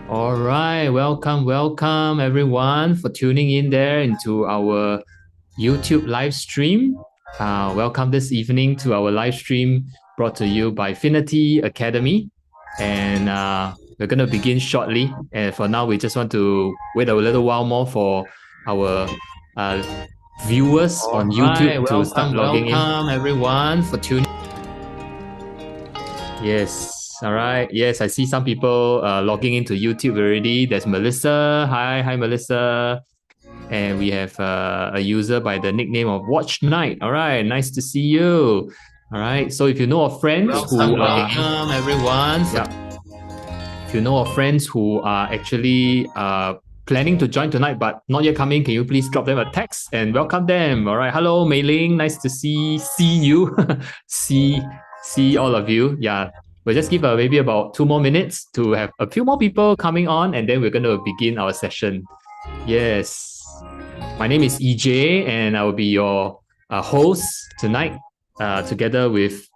All right, welcome everyone for tuning in there into our YouTube live stream. Welcome this evening to our live stream brought to you by Finity Academy. And we're going to begin shortly. And for now, we just want to wait a little while more for our viewers on YouTube to start logging in. Welcome everyone for tuning. Yes. All right. Yes, I see some people logging into YouTube already. There's Melissa. Hi, Melissa. And we have a user by the nickname of Watch Night. All right. Nice to see you. All right. So if you know of friends welcome everyone. Yeah. If you know of friends who are actually planning to join tonight but not yet coming, can you please drop them a text and welcome them? All right. Hello, Mei Ling. Nice to see you. see all of you. Yeah. We'll just give maybe about 2 more minutes to have a few more people coming on, and then we're going to begin our session. Yes. My name is EJ, and I will be your host tonight, together with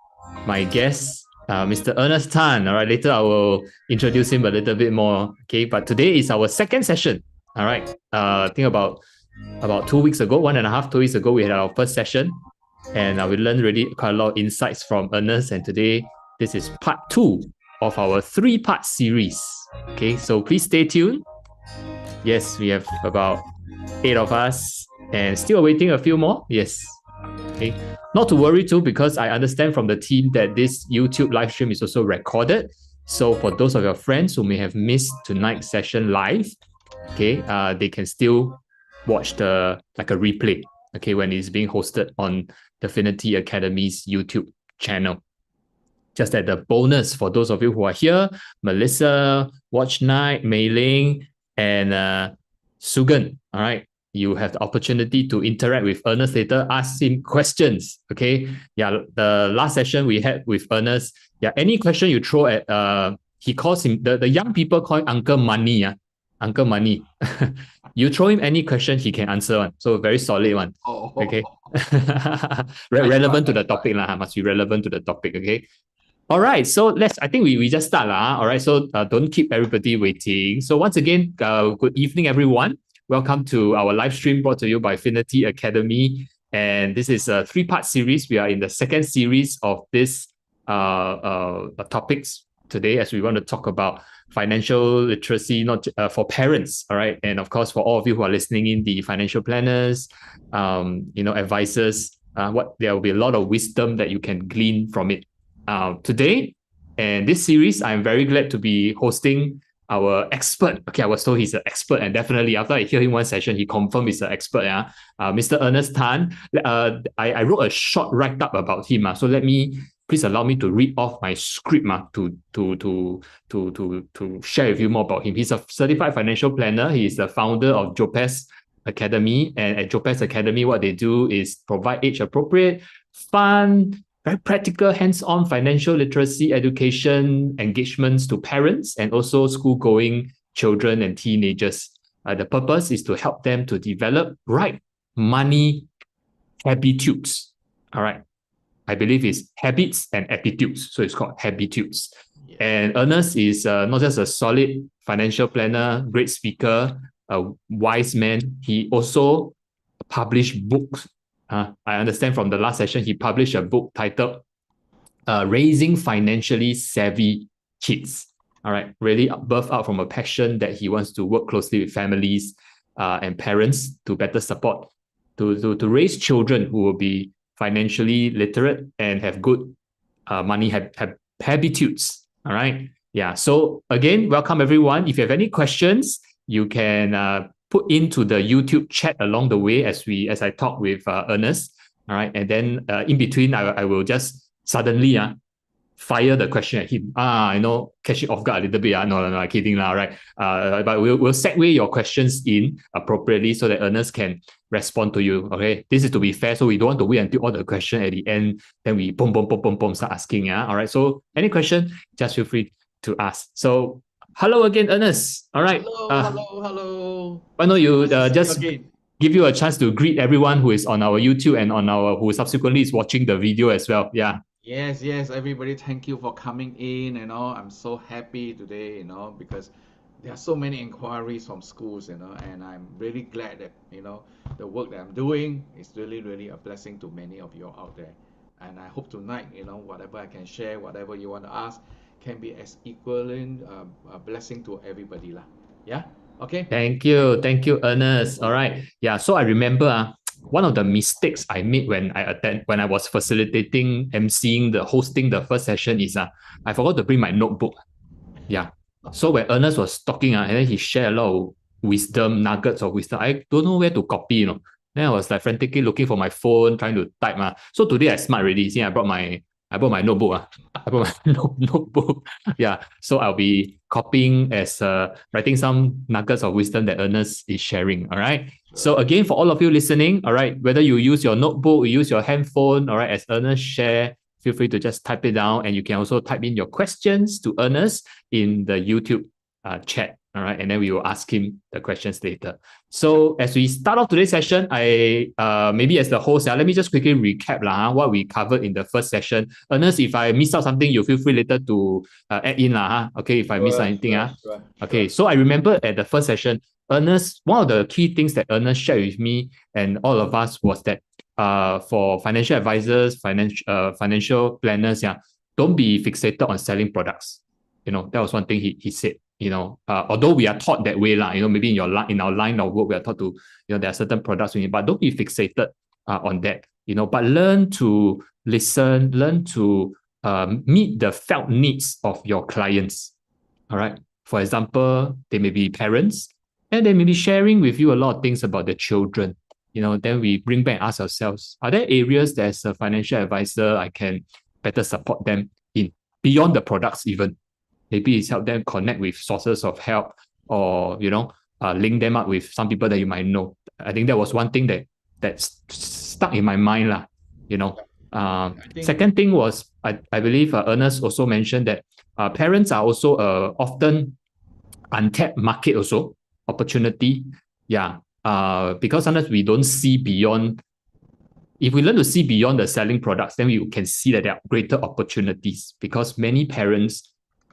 my guest, Mr. Ernest Tan. All right. Later, I will introduce him a little bit more. Okay. But today is our second session. All right. I think about 2 weeks ago, 1.5, 2 weeks ago, we had our first session, and we learned really quite a lot of insights from Ernest. And today, this is part 2 of our 3-part series. Okay, so please stay tuned. Yes, we have about 8 of us and still awaiting a few more. Yes. Okay. Not to worry too, because I understand from the team that this YouTube live stream is also recorded. So for those of your friends who may have missed tonight's session live, okay, they can still watch a replay, okay, when it's being hosted on the Finity Academy's YouTube channel. Just at the bonus for those of you who are here, Melissa, Watch Night, Mei Ling, and Sugan. All right. You have the opportunity to interact with Ernest later, ask him questions. Okay. Yeah. The last session we had with Ernest. Yeah. Any question you throw at he calls him the young people call him Uncle Money. Yeah. Uncle Money. You throw him any question, he can answer one. So very solid one. Okay. Relevant to the topic. Must be relevant to the topic. Okay. All right, so I think we just start. All right, so don't keep everybody waiting. So once again, good evening, everyone. Welcome to our live stream brought to you by Finity Academy. And this is a 3-part series. We are in the second series of this topics today, as we want to talk about financial literacy, not for parents, all right? And of course, for all of you who are listening in, the financial planners, advisors, there will be a lot of wisdom that you can glean from it. Today, and this series, I'm very glad to be hosting our expert. Okay, I was told he's an expert, and definitely after I hear him one session, he confirmed he's an expert. Mr. Ernest Tan. I wrote a short write-up about him. So please allow me to read off my script to share with you more about him. He's a certified financial planner. He is the founder of Jopez Academy, and at Jopez Academy, what they do is provide age-appropriate, fun, very practical, hands-on financial literacy education engagements to parents and also school-going children and teenagers. The purpose is to help them to develop right money habitudes. All right. I believe it's habits and attitudes. So it's called habitudes. Yes. And Ernest is not just a solid financial planner, great speaker, a wise man. He also published books. I understand from the last session, he published a book titled Raising Financially Savvy Kids. All right, really birthed out from a passion that he wants to work closely with families and parents to better support, to raise children who will be financially literate and have good money habitudes. All right. Yeah. So again, welcome everyone. If you have any questions, you can put into the YouTube chat along the way as I talk with Ernest. All right. And then in between, I will just suddenly fire the question at him. Catch it off guard a little bit. No, kidding. Right. But we'll segue your questions in appropriately so that Ernest can respond to you. Okay. This is to be fair. So we don't want to wait until all the question at the end. Then we boom, start asking. Yeah. All right. So any question, just feel free to ask. So hello again, Ernest. All right. Hello. Why don't you just give you a chance to greet everyone who is on our YouTube and who subsequently is watching the video as well. Yeah. Yes, everybody. Thank you for coming in. I'm so happy today. Because there are so many inquiries from schools, and I'm really glad that, the work that I'm doing is really, really a blessing to many of you out there. And I hope tonight, whatever I can share, whatever you want to ask, can be as equivalent a blessing to everybody lah. Yeah. Okay. Thank Thank you, Ernest. All right, yeah. So I remember, one of the mistakes I made when I was facilitating, emceeing hosting the first session is I forgot to bring my notebook. Yeah. So when Ernest was talking, and then he shared a lot of wisdom, nuggets of wisdom. I don't know where to copy, Then I was like frantically looking for my phone, trying to type. So today I smart already. See, I brought my notebook. I brought my notebook. Yeah. So I'll be copying as writing some nuggets of wisdom that Ernest is sharing. All right. So again, for all of you listening, all right, whether you use your notebook, you use your handphone, all right, as Ernest share, feel free to just type it down, and you can also type in your questions to Ernest in the YouTube chat. All right, and then we will ask him the questions later. So as we start off today's session, I maybe as the host, let me just quickly recap what we covered in the first session. Ernest, if I missed out something, you feel free later to add in Okay, if I miss anything Okay, so I remember at the first session, Ernest, one of the key things that Ernest shared with me and all of us was that for financial advisors, financial planners, don't be fixated on selling products. That was one thing he said. Although we are taught that way, maybe in our line of work, we are taught to, there are certain products we need, but don't be fixated on that. But learn to listen, learn to meet the felt needs of your clients. All right. For example, they may be parents, and they may be sharing with you a lot of things about their children. Then we bring back and ask ourselves, are there areas that as a financial advisor I can better support them in beyond the products even? Maybe it's help them connect with sources of help, or link them up with some people that you might know. I think that was one thing that stuck in my mind lah. Second thing was I believe Ernest also mentioned that parents are also often untapped market also opportunity. Yeah. Because sometimes we don't see beyond. If we learn to see beyond the selling products, then we can see that there are greater opportunities, because many parents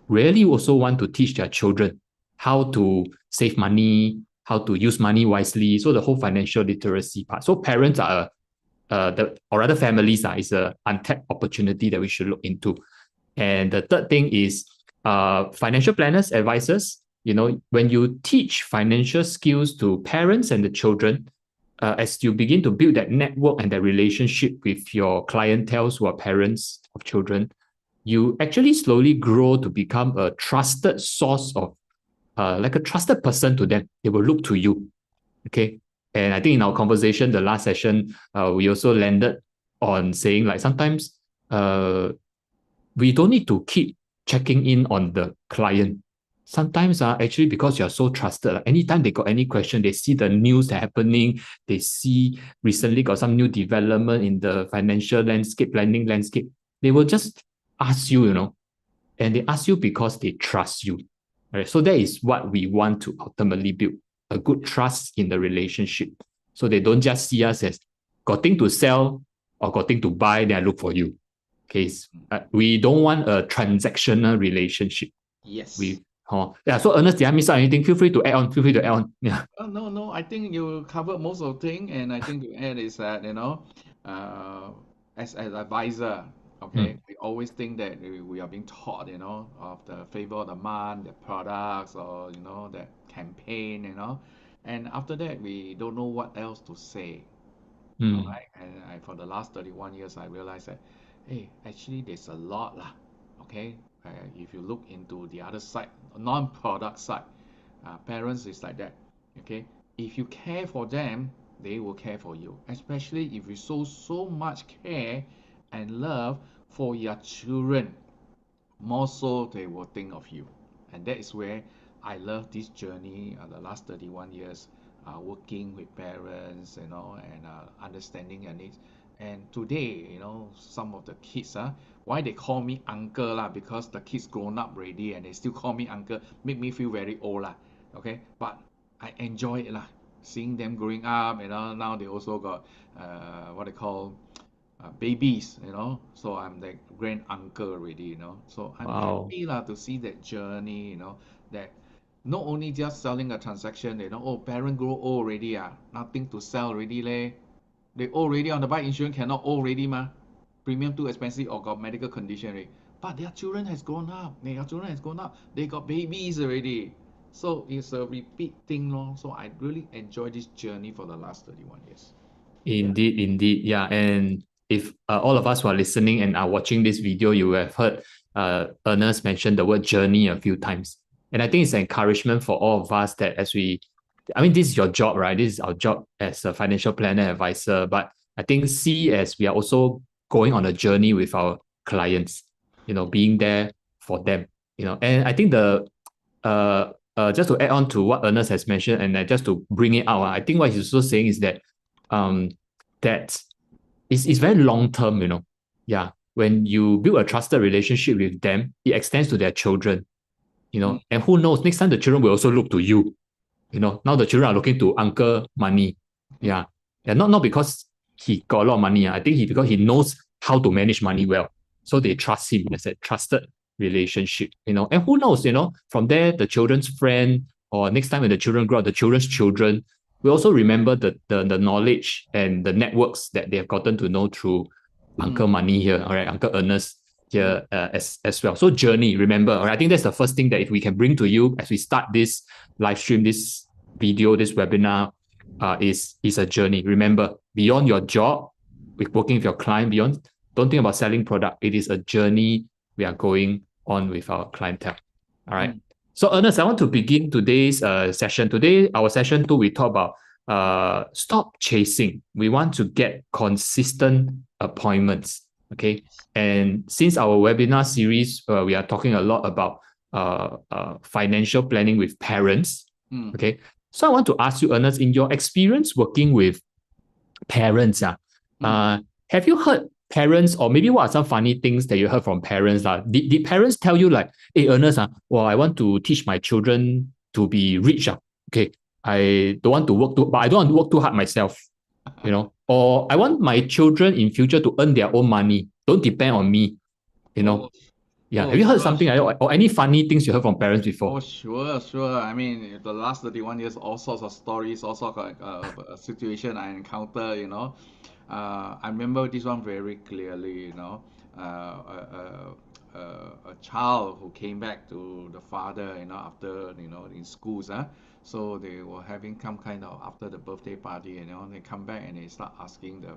really also want to teach their children how to save money, how to use money wisely. So the whole financial literacy part. So parents are or rather families is an untapped opportunity that we should look into. And the third thing is financial planners, advisors. When you teach financial skills to parents and the children, as you begin to build that network and that relationship with your clientele who are parents of children, you actually slowly grow to become a trusted source of, like a trusted person to them. They will look to you. Okay. And I think in our conversation, the last session, we also landed on saying like sometimes we don't need to keep checking in on the client. Sometimes actually because you're so trusted, anytime they got any question, they see the news happening, they see recently got some new development in the financial landscape, planning landscape, they will just ask you, and they ask you because they trust you. Right? So that is what we want to ultimately build, a good trust in the relationship. So they don't just see us as got thing to sell or got thing to buy, then I look for you. Okay, we don't want a transactional relationship. Yes. So Ernest, did I miss out anything? Feel free to add on. Feel free to add on. Yeah. No. I think you covered most of the thing, and I think to add is that as an advisor, okay, we always think that we are being taught, of the flavor of the month, the products, or the campaign, and after that we don't know what else to say. All right, and for the last 31 years, I realized that, hey, actually there's a lot lah. Okay, if you look into the other side, non-product side, parents is like that. Okay, if you care for them, they will care for you. Especially if you show so much care and love for your children, more so they will think of you. And that is where I love this journey, the last 31 years, working with parents, and understanding their needs. And today, some of the kids, why they call me uncle lah, because the kids grown up already and they still call me uncle, make me feel very old lah. Okay, but I enjoy it lah, seeing them growing up. Now they also got what they call babies, so I'm the grand uncle already. So I'm happy lah to see that journey, that not only just selling a transaction, oh, parent grow old already, nothing to sell already leh. They already on the buy insurance cannot already ma. Premium too expensive or got medical condition already. But their children has grown up. Their children has grown up. They got babies already. So it's a repeat thing, lor. So I really enjoy this journey for the last 31 years. Indeed, indeed. Yeah. And if all of us who are listening and are watching this video, you have heard Ernest mention the word journey a few times. And I think it's an encouragement for all of us that I mean, this is your job, right? This is our job as a financial planner advisor. But I think see as we are also going on a journey with our clients, being there for them, and I think just to add on to what Ernest has mentioned, and just to bring it out, I think what he's also saying is that um, that is very long term, Yeah. When you build a trusted relationship with them, it extends to their children, and who knows, next time the children will also look to you. Now the children are looking to uncle money. Yeah. Yeah. Not because he got a lot of money. I think because he knows how to manage money well. So they trust him as a trusted relationship, and who knows, from there, the children's friend, or next time when the children grow up, the children's children we also remember the knowledge and the networks that they have gotten to know through Uncle Money here, all right, Uncle Ernest here as well. So journey, remember, all right, I think that's the first thing that if we can bring to you as we start this live stream, this video, this webinar, is a journey. Remember, beyond your job, with working with your client, don't think about selling product. It is a journey we are going on with our clientele. All right. So Ernest, I want to begin today's session. Today, our session 2, we talk about stop chasing. We want to get consistent appointments. Okay. And since our webinar series, we are talking a lot about financial planning with parents. Okay. So I want to ask you, Ernest, in your experience working with parents, have you heard parents, or maybe what are some funny things that you heard from parents? Did parents tell you like, hey, Ernest, well, I want to teach my children to be rich. Okay, I don't want to work but I don't want to work too hard myself, or I want my children in future to earn their own money. Don't depend on me, Yeah. Have you heard something like that, or any funny things you heard from parents before? Oh, sure. I mean, the last 31 years, all sorts of stories, all sorts of situation I encounter, I remember this one very clearly, a child who came back to the father, after, in schools, so they were having some kind of, after the birthday party, they come back and they start asking the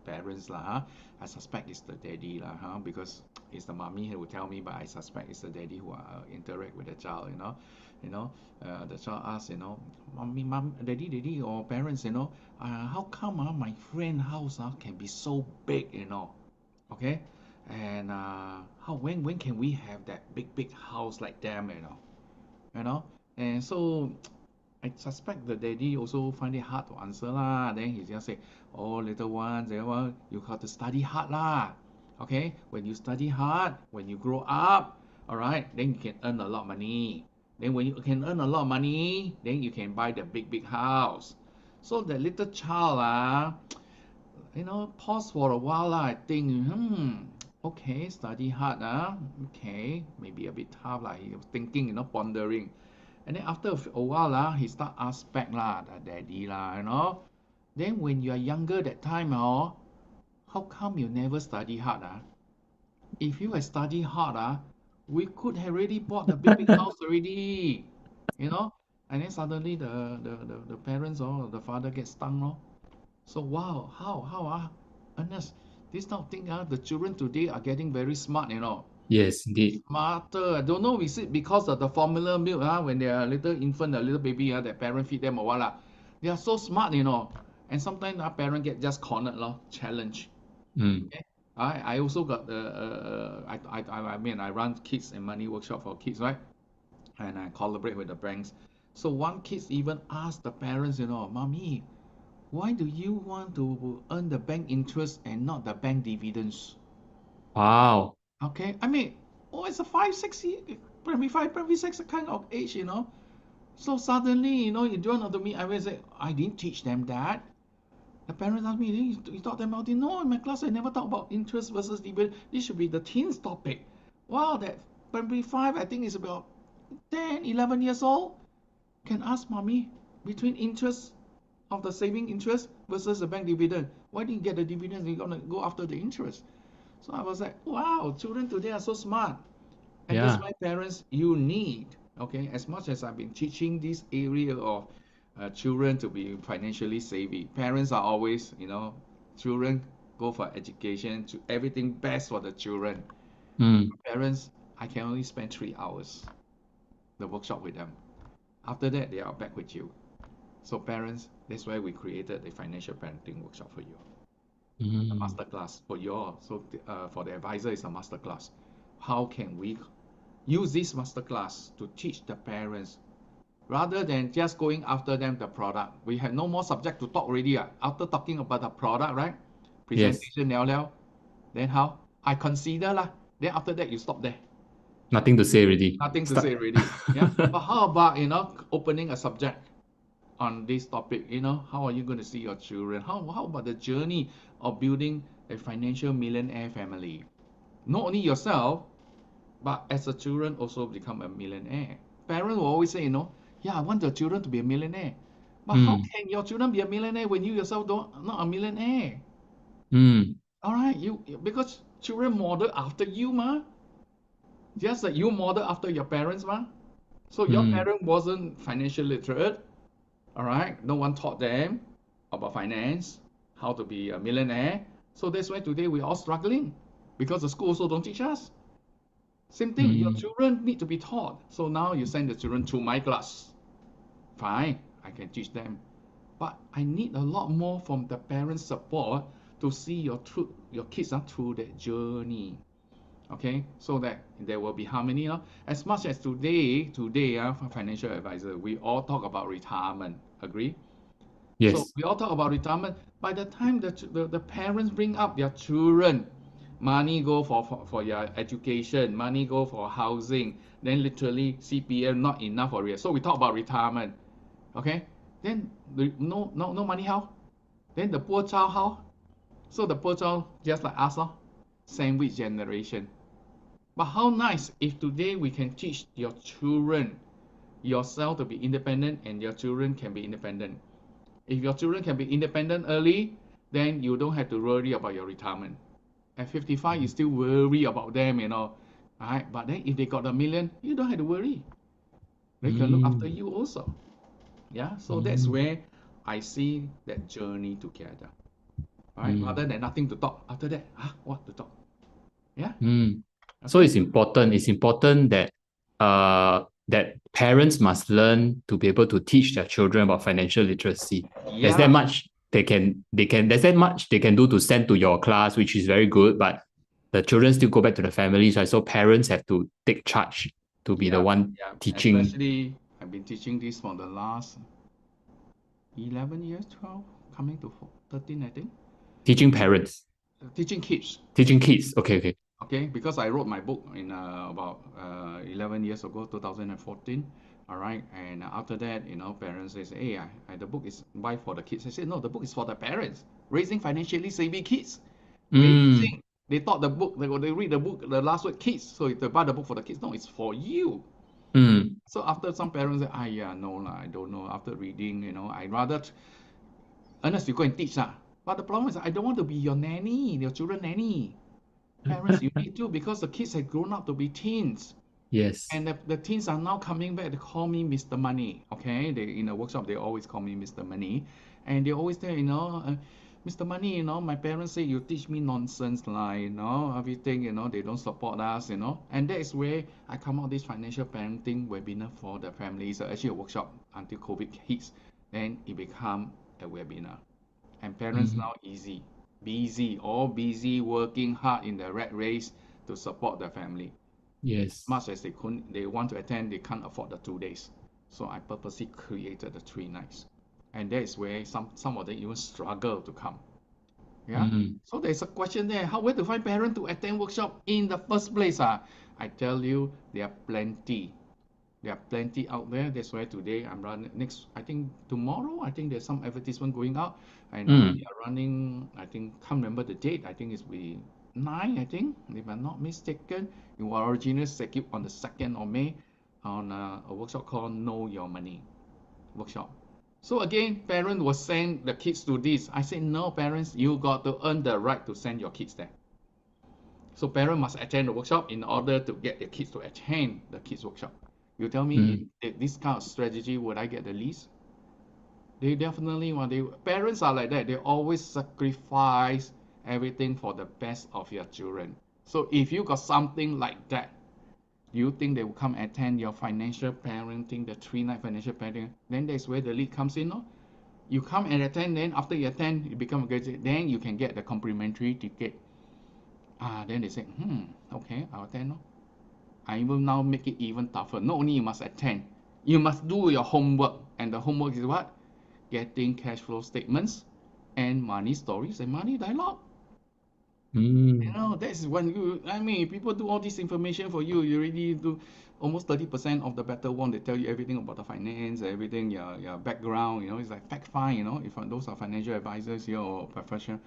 parents, I suspect it's the daddy, because it's the mommy who will tell me, but I suspect it's the daddy who interact with the child, the child asks, mommy, daddy, or parents, how come my friend house can be so big, okay, and when can we have that big house like them, and so I suspect the daddy also find it hard to answer lah. Then he just say, oh, little ones, you have to study hard lah. Okay, when you study hard, when you grow up, all right, then you can earn a lot of money. Then when you can earn a lot of money, then you can buy the big house. So the little child pause for a while I think, okay, study hard okay, maybe a bit tough he was thinking, pondering. And then after a while he start ask back the daddy then when you are younger that time how come you never study hard if you had studied hard we could have already bought the big house already, and then suddenly the parents or the father gets stung. So wow, how Ernest, this type of thing the children today are getting very smart, Yes, indeed. smarter. I don't know, is it because of the formula milk when they are little infant, a little baby that parent feed them or what they are so smart, and sometimes our parent get just cornered challenge. Okay? I also got I mean I run kids and money workshop for kids, right? And I collaborate with the banks. So one kids even asked the parents, mommy, why do you want to earn the bank interest and not the bank dividends? Wow. Okay, I mean, it's a 5, 6 year, primary 5, primary 6 kind of age, So suddenly, you don't know to me, I will say, I didn't teach them that. The parents asked me, you taught them about it? No, in my class I never talk about interest versus dividend. This should be the teens topic. Wow, that primary 5, I think is about 10, 11 years old. can ask mommy between interest of the saving interest versus the bank dividend. Why didn't you get the dividends? You're gonna go after the interest. So I was like, wow, children today are so smart. And that's Yeah. why parents, you need, okay, as much as I've been teaching this area of children to be financially savvy, parents are always, children go for education, to everything best for the children. Mm. Parents, I can only spend 3 hours, the workshop with them. After that, they are back with you. So parents, that's why we created the financial parenting workshop for you. A Mm. master class for you all. So for the advisor, it's a master class. How can we use this master class to teach the parents rather than just going after them the product? We have no more subject to talk already. After talking about the product, right? Yes. Presentation, then how? I consider lah. Then after that, you stop there. Nothing to say already. Nothing to Start. say already. Yeah. But how about, opening a subject on this topic? How are you going to see your children? How about the journey of building a financial millionaire family? Not only yourself, but as a children also become a millionaire. Parents will always say, yeah, I want your children to be a millionaire. But how Mm. can your children be a millionaire when you yourself don't not a millionaire? Mm. All right, because children model after you, ma. Just like you model after your parents, ma. So your Mm. parent wasn't financial literate, all right? No one taught them about finance, how to be a millionaire. So that's why today we're all struggling because the school also don't teach us. Same thing, your Mm. children need to be taught. So now you send the children to my class. Fine, I can teach them. But I need a lot more from the parents' support to see your kids through that journey. Okay, so that there will be harmony. As much as today, for financial advisor, we all talk about retirement. Agree? So Yes. we all talk about retirement. By the time the parents bring up their children, money go for your education, money go for housing, then literally CPF not enough for it. So we talk about retirement. Okay? Then no money how? Then the poor child how? So the poor child just like us, sandwich generation. But how nice if today we can teach your children yourself to be independent and your children can be independent. If your children can be independent early, then you don't have to worry about your retirement. At 55, you still worry about them. Alright, but then if they got a million, you don't have to worry. They can look after Mm. you also. Yeah, so that's Mm. where I see that journey together. Alright, Mm. rather than nothing to talk. After that, what to talk? Yeah, Mm. So okay. it's important. It's important that parents must learn to be able to teach their children about financial literacy. There's that Yeah, much there's that much they can do to send to your class, which is very good, but the children still go back to the families, right? So parents have to take charge to be the yeah, one yeah. teaching Especially, I've been teaching this for the last 11 years, 12, coming to 13, I think. teaching parents, Teaching kids. teaching kids. Okay, okay. Okay, because I wrote my book in about 11 years ago, 2014. All right, and after that, parents say, hey, the book is buy for the kids. I said, no, the book is for the parents, raising financially savvy kids. Mm. They thought the book, they read the book, the last word kids, so they buy the book for the kids. No, it's for you. Mm. So after some parents say, yeah, no, lah, I don't know. After reading, I rather, Ernest, you go and teach. But the problem is, I don't want to be your nanny, your children nanny. Parents, you need to because the kids have grown up to be teens. Yes. And the teens are now coming back to call me Mr. Money. Okay, they in the workshop they always call me Mr. Money, and they always say, Mr. Money, my parents say you teach me nonsense like, everything, they don't support us. And that is where I come out this financial parenting webinar for the families. Actually, a workshop until COVID hits, then it become a webinar. And parents Mm. now all busy working hard in the rat race to support the family Yes. much as they want to attend, they can't afford the 2 days. So I purposely created the 3 nights. And that is where some of them even struggle to come. Yeah. Mm. So there's a question there. Where to find parents to attend workshop in the first place? I tell you, there are plenty. There are plenty out there. That's why today I'm running next. I think tomorrow. I think there's some advertisement going out, and we Mm. are running. I think can't remember the date. I think it's be 9. I think if I'm not mistaken. It was originally scheduled on the 2nd of May on a workshop called Know Your Money. workshop. So again, parents will send the kids to this. I say, no, parents, you got to earn the right to send your kids there. So parents must attend the workshop in order to get the kids to attend the kids workshop. You tell me, if this kind of strategy, would I get the least? They definitely want. Parents are like that. They always sacrifice everything for the best of your children. So if you got something like that, you think they will come attend your financial parenting, the 3 night financial parenting? Then that's where the lead comes in, no? You come and attend, then after you attend, you become a graduate, then you can get the complimentary ticket. Then they say, okay, I'll attend, no? I will now make it even tougher. Not only you must attend, you must do your homework. And the homework is what? Getting cash flow statements and money stories and money dialogue. You know, that's when people do all this information for you. You already do almost 30% of the better one. They tell you everything about the finance, everything, your background, it's like fact find, if those are financial advisors here or professional,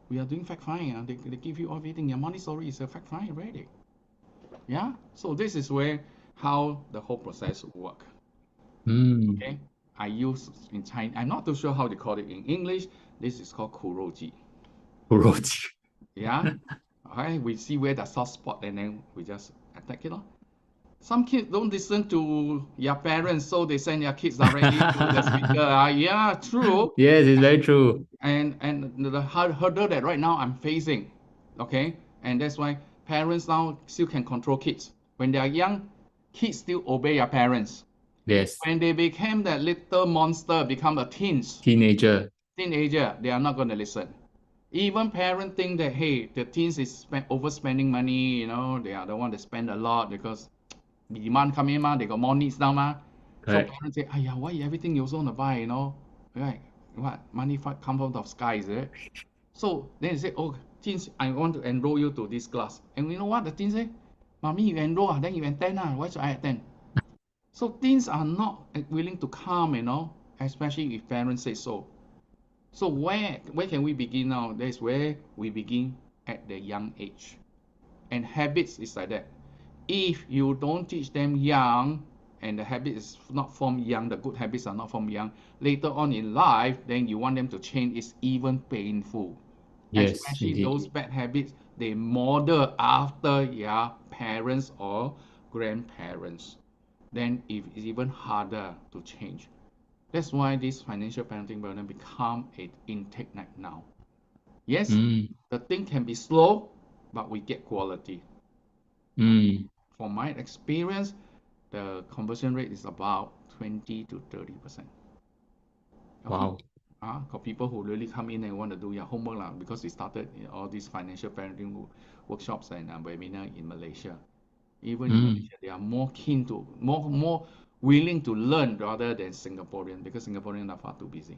we are doing fact find. They give you everything. Your money story is a fact find already. Yeah. So this is where how the whole process work. Okay. I use in China. I'm not too sure how they call it in English. This is called kuroji. Kuroji. Yeah. Okay. We see where the soft spot and then we just attack it. Some kids don't listen to their parents, so they send their kids directly to the speaker. Yeah, true. Yes, it's very true. And the hurdle that right now I'm facing, okay, and that's why parents now still can control kids. When they are young, kids still obey their parents. Yes. When they became that little monster, become a Teenager, they are not going to listen. Even parents think that, hey, the teens is overspending money, they are the one that spend a lot because demand come in, they got more needs now, So correct. parents say, why everything you also want to buy, right? What money come from the sky, is it? So then they say, oh, teens, I want to enroll you to this class. And you know what the teens say? Mommy, you enroll, then you attend, why should I attend? So teens are not willing to come, especially if parents say so. So where can we begin now? That's where we begin at the young age. And habits is like that. If you don't teach them young, and the habit is not formed young, the good habits are not formed young, later on in life, then you want them to change, it's even painful. Yes, Especially indeed. those bad habits, they model after their parents or grandparents. Then it's even harder to change. That's why this financial parenting program become an intake night now. Yes, the thing can be slow, but we get quality. From my experience, the conversion rate is about 20 to 30%. Wow. Got people who really come in and want to do their homework because we started all these financial parenting workshops and webinar in Malaysia. Even in Malaysia, they are more keen to, more willing to learn rather than Singaporean because Singaporeans are far too busy.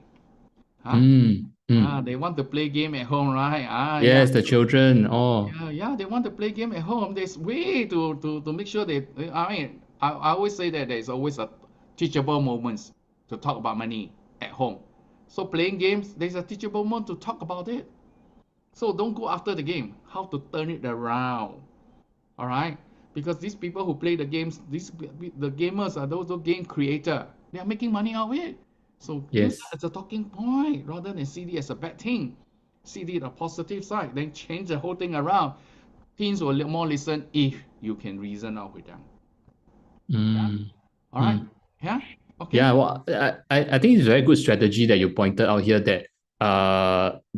They want to play game at home, right? Yes, the children. Oh, They want to play game at home. There's way to make sure I always say that there's always a teachable moments to talk about money at home. So playing games, there's a teachable moment to talk about it. So don't go after the game, how to turn it around. All right? Because these people who play the games, the gamers are those game creator. They are making money out of it. So use that yes. as a talking point rather than see it as a bad thing. See the positive side, then change the whole thing around. Teens will more listen if you can reason out with them. Yeah. All right. Yeah. Okay. Yeah, well, I think it's a very good strategy that you pointed out here that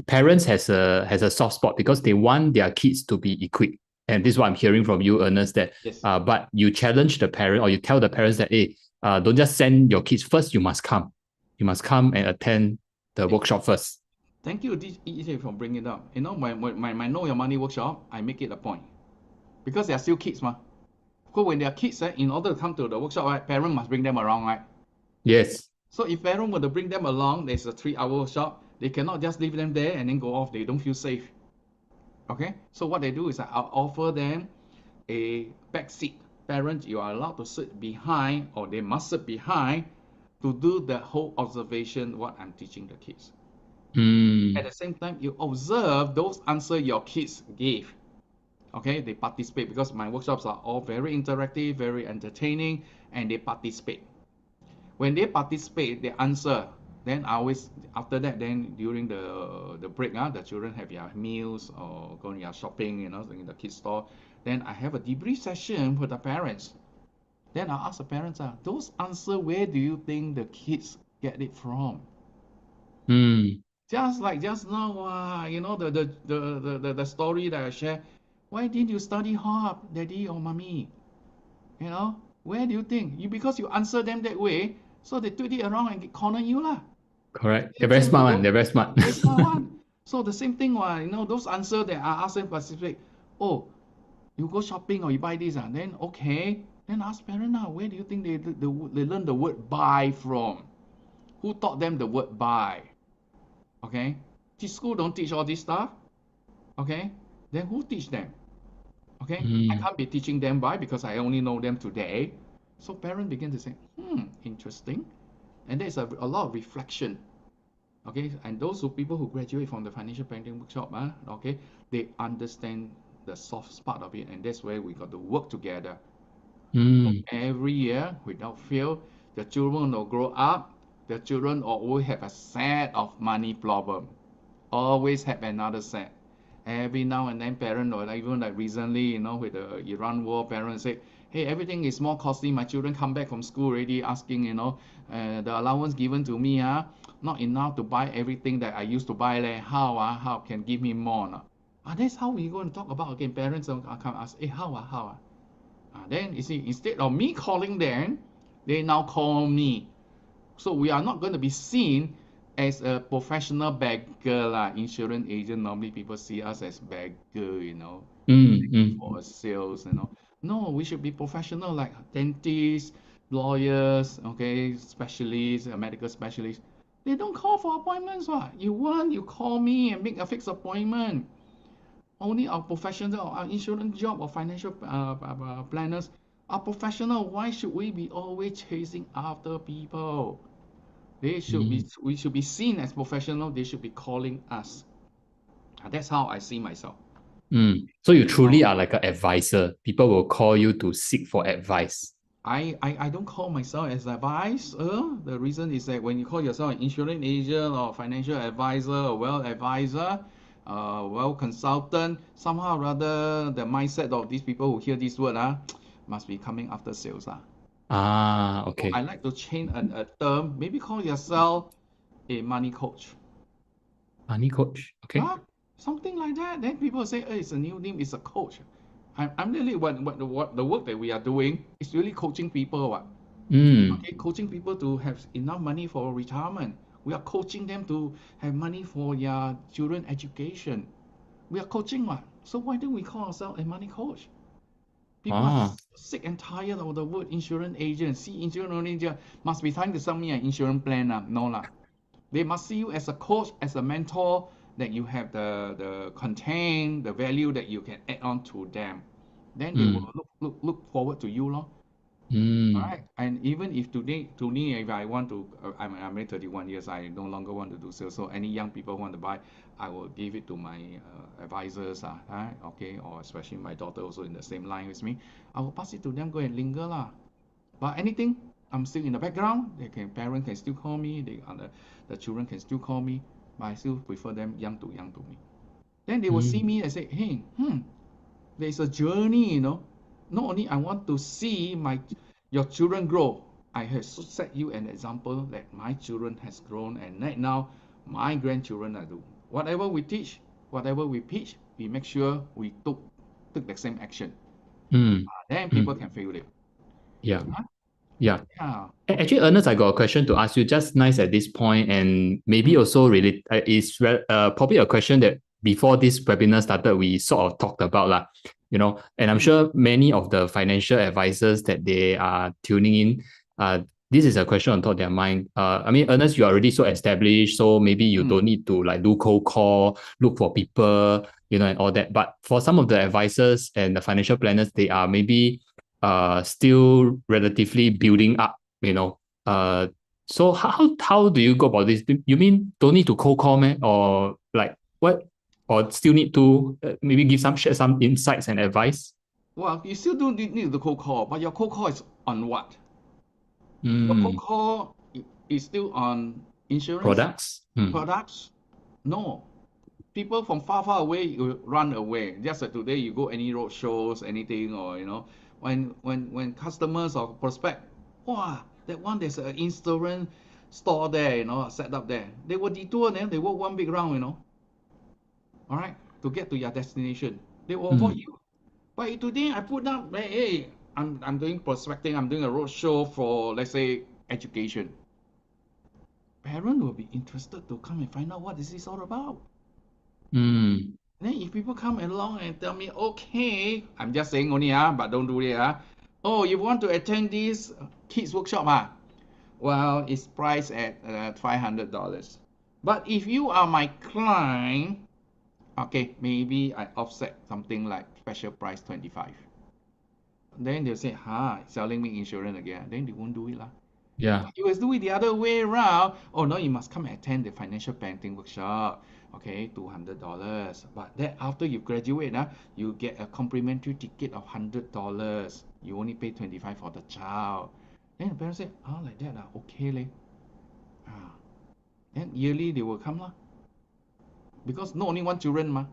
parents has a soft spot because they want their kids to be equipped. And this is what I'm hearing from you, Ernest, that Yes. but you challenge the parent or you tell the parents that, hey, don't just send your kids first, you must come. You must come and attend the workshop first. Thank you, DJ, for bringing it up. My Know Your Money workshop, I make it a point because they are still kids, Because when they are kids, in order to come to the workshop, right, parents must bring them around, right? Yes. So if parents were to bring them along, there's a 3 hour workshop. They cannot just leave them there and then go off. They don't feel safe. Okay. So what they do is I'll offer them a back seat. Parents, you are allowed to sit behind, or they must sit behind to do the whole observation what I'm teaching the kids. At the same time, you observe those answers your kids gave. Okay, they participate because my workshops are all very interactive, very entertaining, and they participate. When they participate, they answer. Then I always after that, then during the break, the children have their meals or going their shopping, in the kids store. Then I have a debrief session with the parents. Then I ask the parents, those answer, where do you think the kids get it from? Mm. Just like just now, the story that I share. Why didn't you study hard, daddy or mommy? Where do you think? Because you answer them that way, so they twist it around and corner you lah. Correct. They They're very tend to smart one. go They're very smart. very smart one. So the same thing those answer that I ask them specific. Oh, you go shopping or you buy this, then okay. Then ask parent now, where do you think they learn the word buy from? Who taught them the word buy? Okay, teach school don't teach all this stuff. Okay, then who teach them? Okay, I Mm. can't be teaching them buy because I only know them today. So parents begin to say, interesting, and there's a lot of reflection. Okay, and those people who graduate from the financial planning workshop, okay, they understand the soft part of it, and that's where we got to work together. So Mm. every year, without fail, the children will grow up. The children will always have a set of money problem. Always have another set. Every now and then, parent or even like recently, with the Iran war, parents say, "Hey, everything is more costly. My children come back from school already asking, the allowance given to me, not enough to buy everything that I used to buy. How can give me more? No? That's how we going to talk about again. Parents come ask, hey, how? Then you see, instead of me calling them, they now call me. So we are not going to be seen as a professional beggar lah. Insurance agent, normally people see us as beggar, Mm. for Mm. sales. No, we should be professional like dentists, lawyers, okay, specialists, medical specialists. They don't call for appointments. What you want, you call me and make a fixed appointment. Only our professional, our insurance job or financial planners are professional. Why should we be always chasing after people? Mm. We should be seen as professional. They should be calling us. That's how I see myself. Mm. So you And truly are like an advisor. People will call you to seek for advice. I don't call myself as advisor. The reason is that when you call yourself an insurance agent or financial advisor or wealth advisor, wealth consultant, somehow or rather the mindset of these people who hear this word must be coming after sales. Ah, So I okay. like to change a term, maybe call yourself a money coach. Money coach. Okay. Huh? Something like that. Then people say, hey, it's a new name, it's a coach. I'm really what the work that we are doing is really coaching people. Mm. Okay, coaching people to have enough money for retirement. We are coaching them to have money for their children education. We are coaching what? So why don't we call ourselves a money coach? People are Ah. sick and tired of the word insurance agent. See, insurance agent must be trying to sell me an insurance plan. No lah. They must see you as a coach, as a mentor, that you have the content, the value that you can add on to them. Then they Mm. will look forward to you, lor. Mm. Alright, and even if today, if I want to, I'm already 31 years, I no longer want to do sales. So any young people want to buy, I will give it to my advisors, right? Okay, or especially my daughter also in the same line with me. I will pass it to them, go and linger lah. But anything, I'm still in the background. Parent can still call me. The children can still call me, but I still prefer them young to me. Then they will see Mm. me and say, hey, there's a journey. Not only I want to see your children grow. I have set you an example that my children has grown, and right now my grandchildren are do. Whatever we teach, whatever we preach, we make sure we took the same action. Mm. Then people Mm. can feel it. Yeah. Huh? Yeah. Yeah. Actually, Ernest, I got a question to ask you just nice at this point, and maybe Mm, also really probably a question that before this webinar started, we sort of talked about lah. And I'm mm, sure many of the financial advisors that they are tuning in, this is a question on top of their mind. I mean, Ernest, you are already so established, so maybe you mm, don't need to like do cold call, look for people, and all that. But for some of the advisors and the financial planners, they are maybe still relatively building up, you know. So how do you go about this? You mean don't need to cold call, man? Or like what? Or still need to maybe share some insights and advice? Well, you still don't need the cold call, but your cold call is on what? Your cold Mm. call is still on insurance Products. Mm. products. No, people from far, far away you run away. Just like today, you go any road shows, anything, or when customers or prospect, wow, that one there's an insurance store there, set up there. They will detour, then they walk one big round, all right, to get to your destination. They will avoid Mm. you. But if today I put up, hey, I'm doing prospecting, I'm doing a road show for, let's say, education. Parent will be interested to come and find out what this is all about. Mm. Then if people come along and tell me, okay, I'm just saying only, but don't do it, oh, you want to attend this kids workshop, well, it's priced at $500. But if you are my client, okay, maybe I offset something like special price 25. Then they'll say, selling me insurance again. Then they won't do it, lah. Yeah. But you must do it the other way around. Oh no, you must come and attend the financial planning workshop. Okay, $200. But then after you graduate, you get a complimentary ticket of $100. You only pay 25 for the child. Then the parents say, like that, okay leh. Ah, then yearly they will come lah. Because not only one children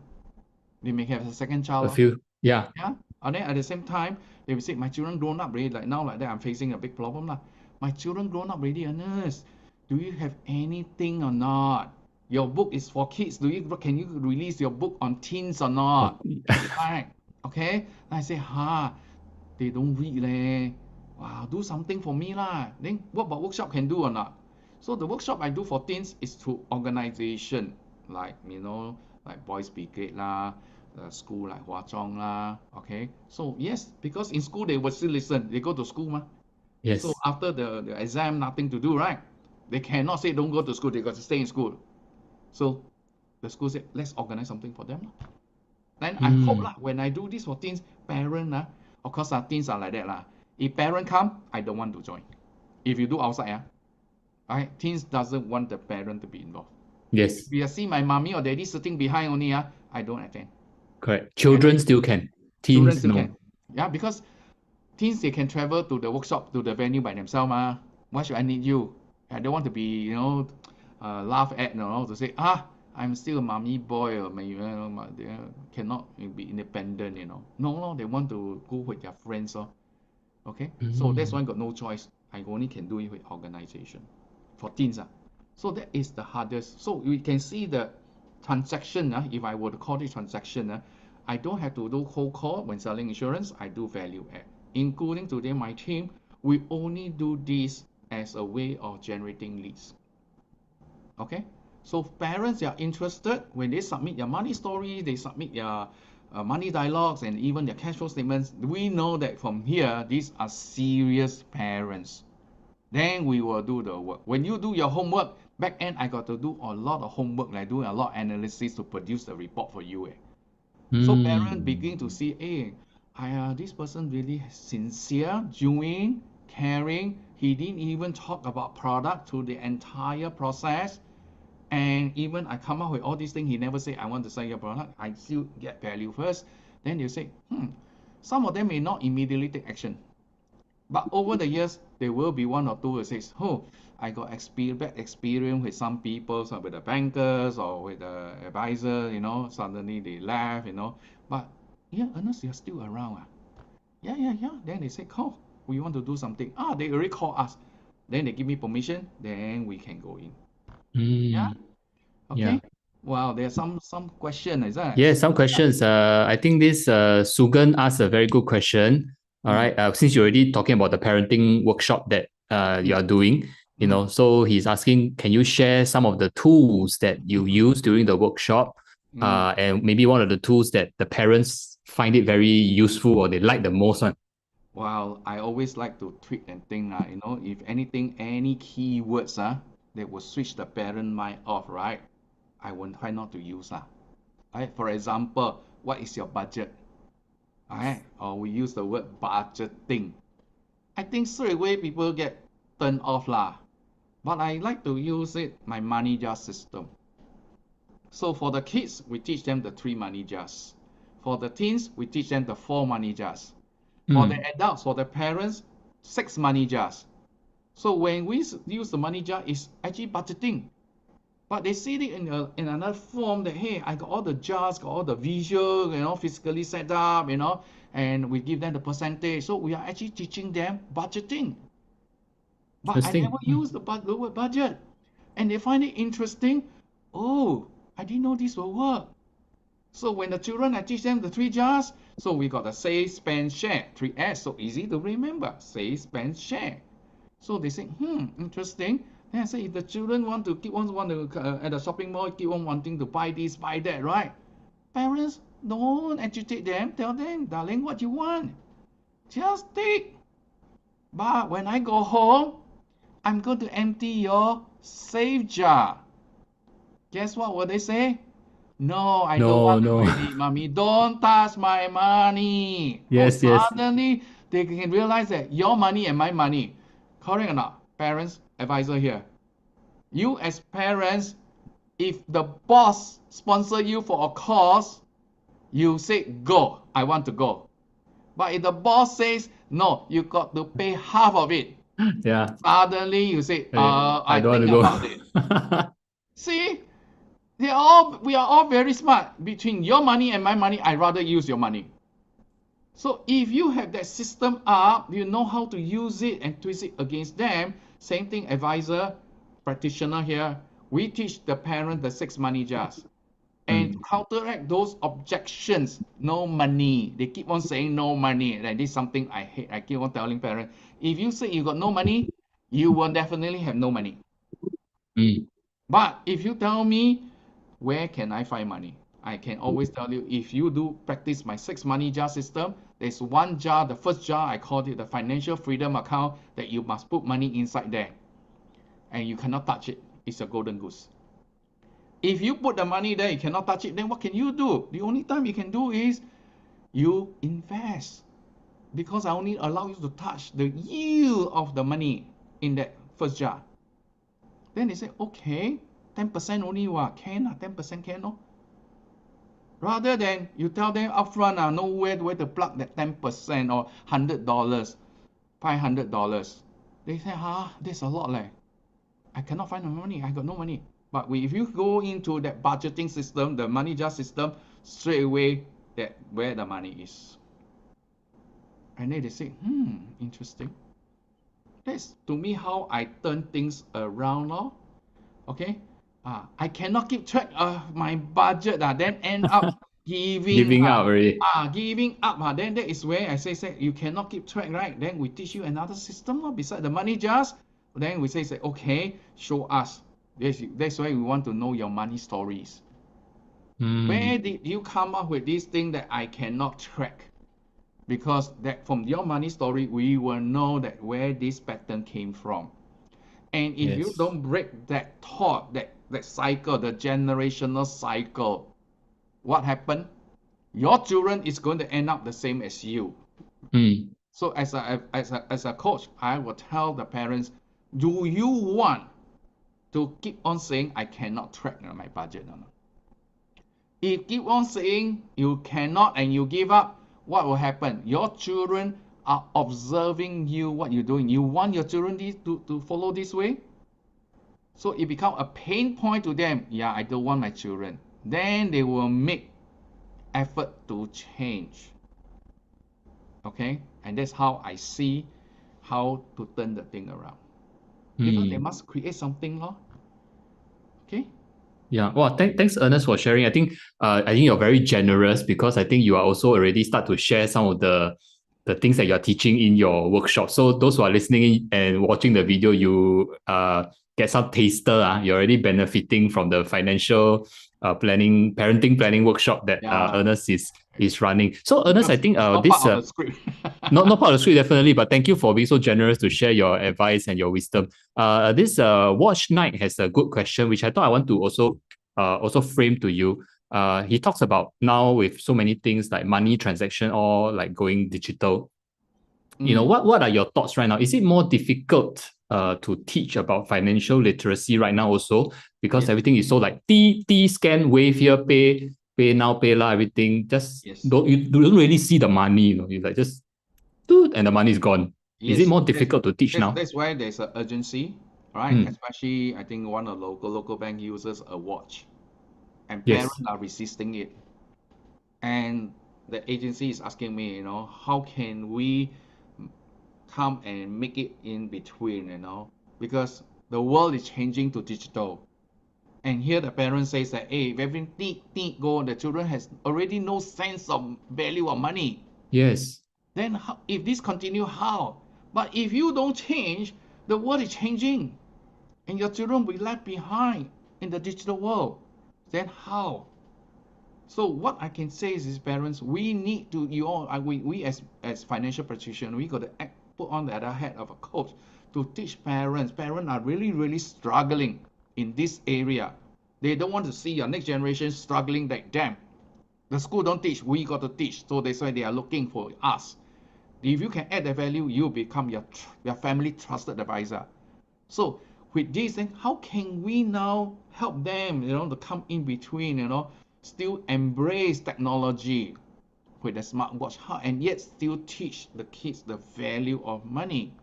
they may have a second child A few. Yeah. Yeah. And then at the same time, they will say, my children grown up already. Like now, like that, I'm facing a big problem lah. My children grown up already, Ernest. Do you have anything or not? Your book is for kids. Can you release your book on teens or not? Right. Okay. And I say, they don't read leh. Wow, do something for me lah. Then what about workshop can do or not? So the workshop I do for teens is through organization, like like Boys Brigade lah, school like Hwa Chong lah. Okay. So yes, because in school they will still listen. They go to school So Yes. after the exam, nothing to do, right? They cannot say don't go to school. They got to stay in school. So the school said, let's organize something for them. Then I hope Mm. when I do this for teens, parent of course teens are like that If parent come, I don't want to join. If you do outside right, teens doesn't want the parent to be involved. If Yes. you see my mommy or daddy sitting behind only I don't attend. Correct. And Children still can. children Teens, still no. can. Yeah, because teens they can travel to the workshop to the venue by themselves Why should I need you? I don't want to be laughed at to say I'm still a mommy boy or they cannot be independent no they want to go with their friends okay so that's why Mm. got no choice I only can do it with organization for teens so that is the hardest so we can see the transaction if I were to call it transaction I don't have to do cold call when selling insurance I do value add including today my team we only do this as a way of generating leads okay so parents are interested when they submit their money story they submit their money dialogues and even their cash flow statements we know that from here these are serious parents then we will do the work when you do your homework back end I got to do a lot of homework like doing a lot of analysis to produce the report for you so parents begin to Mm. see this person really sincere genuine caring he didn't even talk about product through the entire process and even I come up with all these things, he never say, I want to sell your product. I still get value first. Then you say, some of them may not immediately take action. But over the years, there will be one or two who says, I got bad experience with some people, so with the bankers or with the advisor, suddenly they left, But yeah, Ernest, you're still around. Yeah, yeah, yeah. Then they say, we want to do something. They already call us. Then they give me permission, then we can go in. Yeah. Mm. Okay. Yeah. Wow, there's some question, is that? Yeah, some questions. I think this Sugan asked a very good question. All Mm, right. Since you're already talking about the parenting workshop that you mm, are doing, mm, so he's asking, can you share some of the tools that you mm, use during the workshop? mm. And maybe one of the tools that the parents find it very useful or they like the most one. Wow, I always like to tweak and think, if anything, any keywords that will switch the parent mind off, right? I will try not to use Right? For example, what is your budget? Right? Or we use the word budgeting. I think straight away people get turned off But I like to use my money jar system. So for the kids, we teach them the 3 money jars. For the teens, we teach them the 4 money jars. For the Mm. adults, for the parents, 6 money jars. So when we use the money jar, it's actually budgeting. But they see it in another form that, hey, I got all the jars, got all the visual, physically set up, and we give them the percentage. So we are actually teaching them budgeting. But I never Interesting. use the word budget. And they find it interesting. Oh, I didn't know this will work. So when the children, I teach them the three jars. So we got the save, spend, share. 3S, so easy to remember. Save, spend, share. So they say, interesting. Then I say, if the children want to at the shopping mall, keep on wanting to buy this, buy that, right? Parents, don't agitate them. Tell them, darling, what you want. Just take. But when I go home, I'm going to empty your save jar. Guess what will they say? No, I don't No, want no. already, mommy. Don't touch my money. Oh, Yes, yes. suddenly they can realize that your money and my money. Correct or not? Parents, advisor here. You as parents, if the boss sponsor you for a course, you say go. I want to go. But if the boss says no, you got to pay half of it. Yeah. Suddenly you say, I I don't think want about to it. go. See, we are all very smart. Between your money and my money, I rather use your money. So if you have that system up, you know how to use it and twist it against them. Same thing, advisor, practitioner here. We teach the parent the 6 money jars and counteract those objections. No money. They keep on saying no money. Like this is something I hate. I keep on telling parents, if you say you got no money, you will definitely have no money. Mm. But if you tell me where can I find money, I can always tell you, if you do practice my 6 money jar system, there's one jar, the first jar, I called it the financial freedom account, that you must put money inside there and you cannot touch it. It's a golden goose. If you put the money there, you cannot touch it, then what can you do? The only time you can do is you invest, because I only allow you to touch the yield of the money in that first jar. Then they say, okay, 10% only, can 10% can, no? Rather than you tell them upfront, know where to plug that 10% or $100, $500. They say, that's a lot, leh. I cannot find the money. I got no money. But if you go into that budgeting system, the money jar system, straight away that where the money is. And then they say, interesting. That's to me how I turn things around, lor. Okay. I cannot keep track of my budget, then end up giving Giving up already. giving up. Then that is where I say you cannot keep track, right? Then we teach you another system beside the money jars. Then we say okay, show us. That's why we want to know your money stories. Where did you come up with this thing that I cannot track? Because that from your money story, we will know that where this pattern came from. And if you Yes. don't break that thought, that cycle, the generational cycle, what happened? Your children is going to end up the same as you. So as a coach, I will tell the parents, do you want to keep on saying I cannot track my budget or not? If you keep on saying you cannot and you give up, what will happen? Your children are observing you, what you're doing. You want your children to follow this way? So it becomes a pain point to them. Yeah, I don't want my children. Then they will make effort to change. Okay? And that's how I see how to turn the thing around. Because they must create something, lor. Okay? Yeah. Well, thanks, Ernest, for sharing. I think you're very generous, because I think you are also already start to share some of the things that you're teaching in your workshop. So those who are listening and watching the video, you get some taster. You're already benefiting from the financial parenting planning workshop that Yeah. Ernest is running. So Ernest, I think It's not this part of the script. not part of the script, definitely, but thank you for being so generous to share your advice and your wisdom. This Watch Night has a good question, which I thought I want to also frame to you. He talks about now with so many things like money transaction or like going digital. What are your thoughts right now? Is it more difficult to teach about financial literacy right now also, because everything is so like T scan, wave here, pay now, pay lah, everything just you don't really see the money, you like just and the money is gone. Is it Yes, more difficult to teach now? that's why there's an urgency, right? Mm, Especially, I think one of the local bank uses a watch, and yes. parents are resisting it. And the agency is asking me, how can we come and make it in between, because the world is changing to digital. And here the parent says that, hey, if everything need go, the children has already no sense of value of money. Yes. Then if this continue, how? But if you don't change, the world is changing, and your children will be left behind in the digital world. Then how? So what I can say is, parents, we need to, we as financial practitioners, we got to put on the other hat of a coach to teach parents. Parents are really, really struggling in this area. They don't want to see your next generation struggling like them. The school don't teach, we got to teach. So that's why they are looking for us. If you can add the value, you become your family trusted advisor. So with this, then how can we now help them, to come in between, still embrace technology with the smartwatch, and yet still teach the kids the value of money.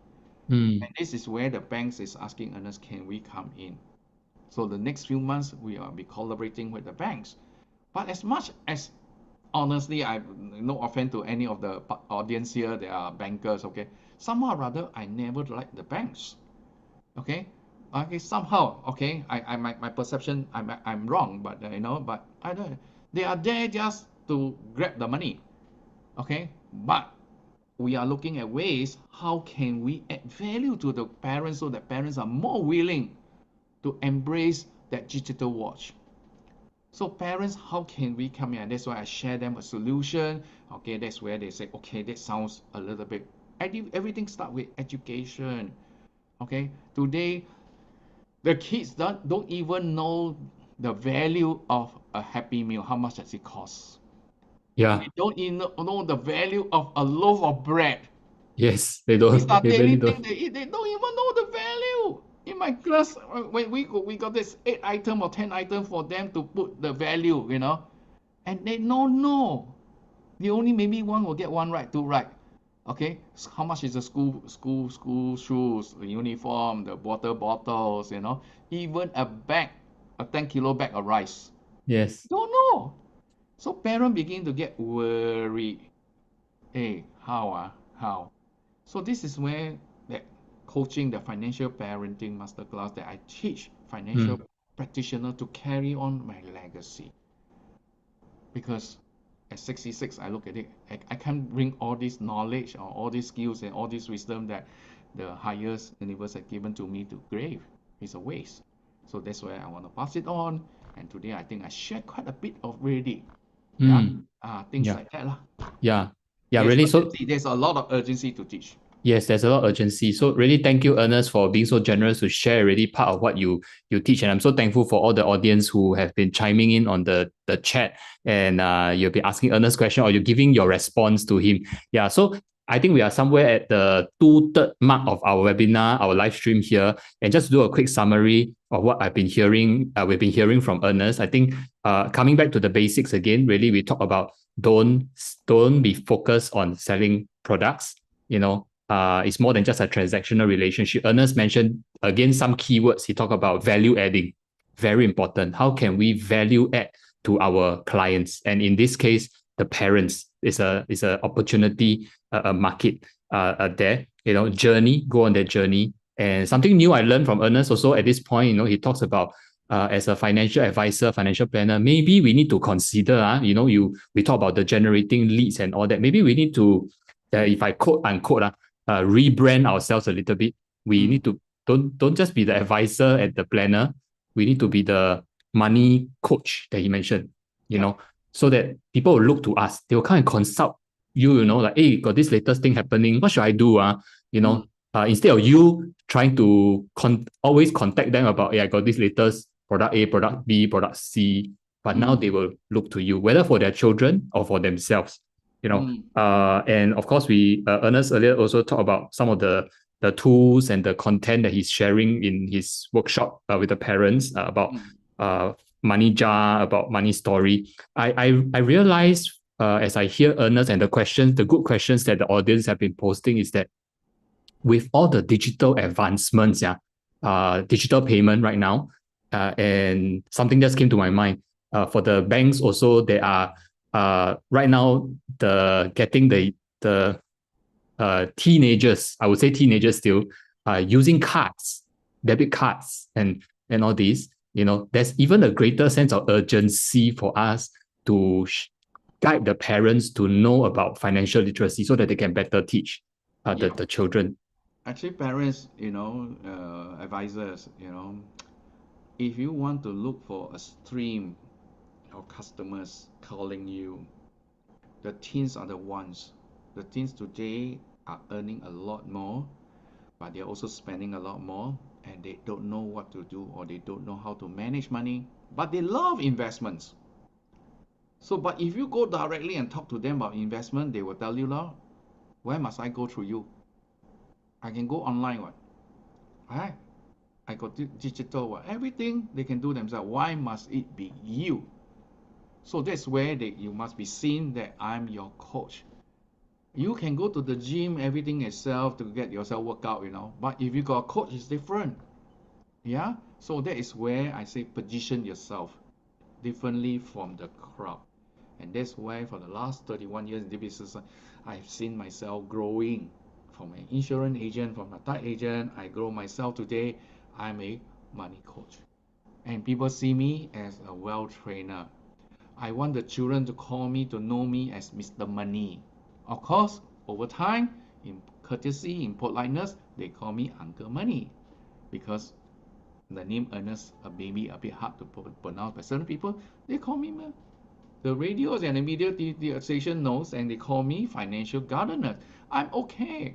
Mm, And this is where the banks is asking us, can we come in? So the next few months, we will be collaborating with the banks. But as much as, honestly, I no offense to any of the audience here, they are bankers, okay? Somehow or rather, I never like the banks, okay? Okay, somehow, okay, my perception, I'm wrong, but but I don't. They are there just to grab the money, okay? But we are looking at ways how can we add value to the parents so that parents are more willing to embrace that digital watch. So parents, how can we come in? And that's why I share them a solution. Okay, that's where they say, okay, that sounds a little bit. Everything start with education. Okay, today the kids don't even know the value of a Happy Meal. How much does it cost? yeah. They don't even know the value of a loaf of bread. Yes. They These don't. are They daily really things don't. they eat. They don't even know the value. In my class, when we got this 8 item or 10 item for them to put the value, and they don't know. The only maybe one will get one right, two right. Okay, so how much is the school shoes, the uniform, the water bottles, even a bag, a 10 kilo bag of rice. Yes. Don't know. So parents begin to get worried. Hey, how? So this is where that coaching, the financial parenting masterclass that I teach financial Mm, practitioner to carry on my legacy. Because at 66, I look at it, I can't bring all this knowledge or all these skills and all this wisdom that the highest universe has given to me to grave. It's a waste. So that's why I want to pass it on. And today I think I shared quite a bit already. Yeah. mm, Things yeah. like that lah. Yeah. Yeah. There's Really. So urgency. There's a lot of urgency to teach. yes, there's a lot of urgency. So really thank you, Ernest, for being so generous to share really part of what you teach. And I'm so thankful for all the audience who have been chiming in on the chat, and you'll be asking Ernest question or you're giving your response to him. Yeah. So I think we are somewhere at the 2/3 mark of our webinar, our live stream here. And just to do a quick summary of what I've been hearing, we've been hearing from Ernest. I think coming back to the basics again, really we talk about don't don't be focused on selling products. It's more than just a transactional relationship. Ernest mentioned again some keywords. He talked about value adding, very important. How can we value add to our clients? And in this case, the parents is a opportunity, a market there. Journey, go on that journey. And something new I learned from Ernest also at this point. He talks about as a financial advisor, financial planner, maybe we need to consider, we talk about the generating leads and all that. Maybe we need to, if I quote unquote, rebrand ourselves a little bit. We Mm, need to don't just be the advisor and the planner. We need to be the money coach that he mentioned. You yeah. know, so that people will look to us. They will come and consult you. Like, hey, got this latest thing happening. What should I do? Mm, Instead of you trying to always contact them about, I got this latest product A, product B, product C. But now mm, they will look to you, whether for their children or for themselves. mm, And of course, Ernest earlier also talked about some of the tools and the content that he's sharing in his workshop with the parents about mm, uh, money jar, about money story. I realized as I hear Ernest and the good questions that the audience have been posting is that with all the digital advancements, digital payment right now, and something just came to my mind. For the banks also, there are right now the getting the teenagers, I would say teenagers still, using cards, debit cards, and all these. There's even a greater sense of urgency for us to guide the parents to know about financial literacy so that they can better teach Yeah. the children. Actually, parents, advisors, if you want to look for a stream of customers calling you, the teens are the ones. The teens today are earning a lot more, but they're also spending a lot more, and they don't know what to do, or they don't know how to manage money, but they love investments. So, but if you go directly and talk to them about investment, they will tell you, "Lah, why must I go through you? I can go online, what? Right? I got digital, what? Everything they can do themselves. Why must it be you?" So that's where you must be seen that I'm your coach. You can go to the gym, everything yourself to get yourself work out, But if you got a coach, it's different. Yeah. So that is where I say position yourself differently from the crowd. And that's why for the last 31 years in the business, I've seen myself growing from an insurance agent, from a tied agent. I grow myself today. I'm a money coach. And people see me as a wealth trainer. I want the children to call me, to know me as Mr. Money. Of course, over time, in courtesy, in politeness, they call me Uncle Money because the name Ernest, a baby, a bit hard to pronounce by certain people. They call me, the radios and the media the station knows, and they call me financial gardener. I'm okay.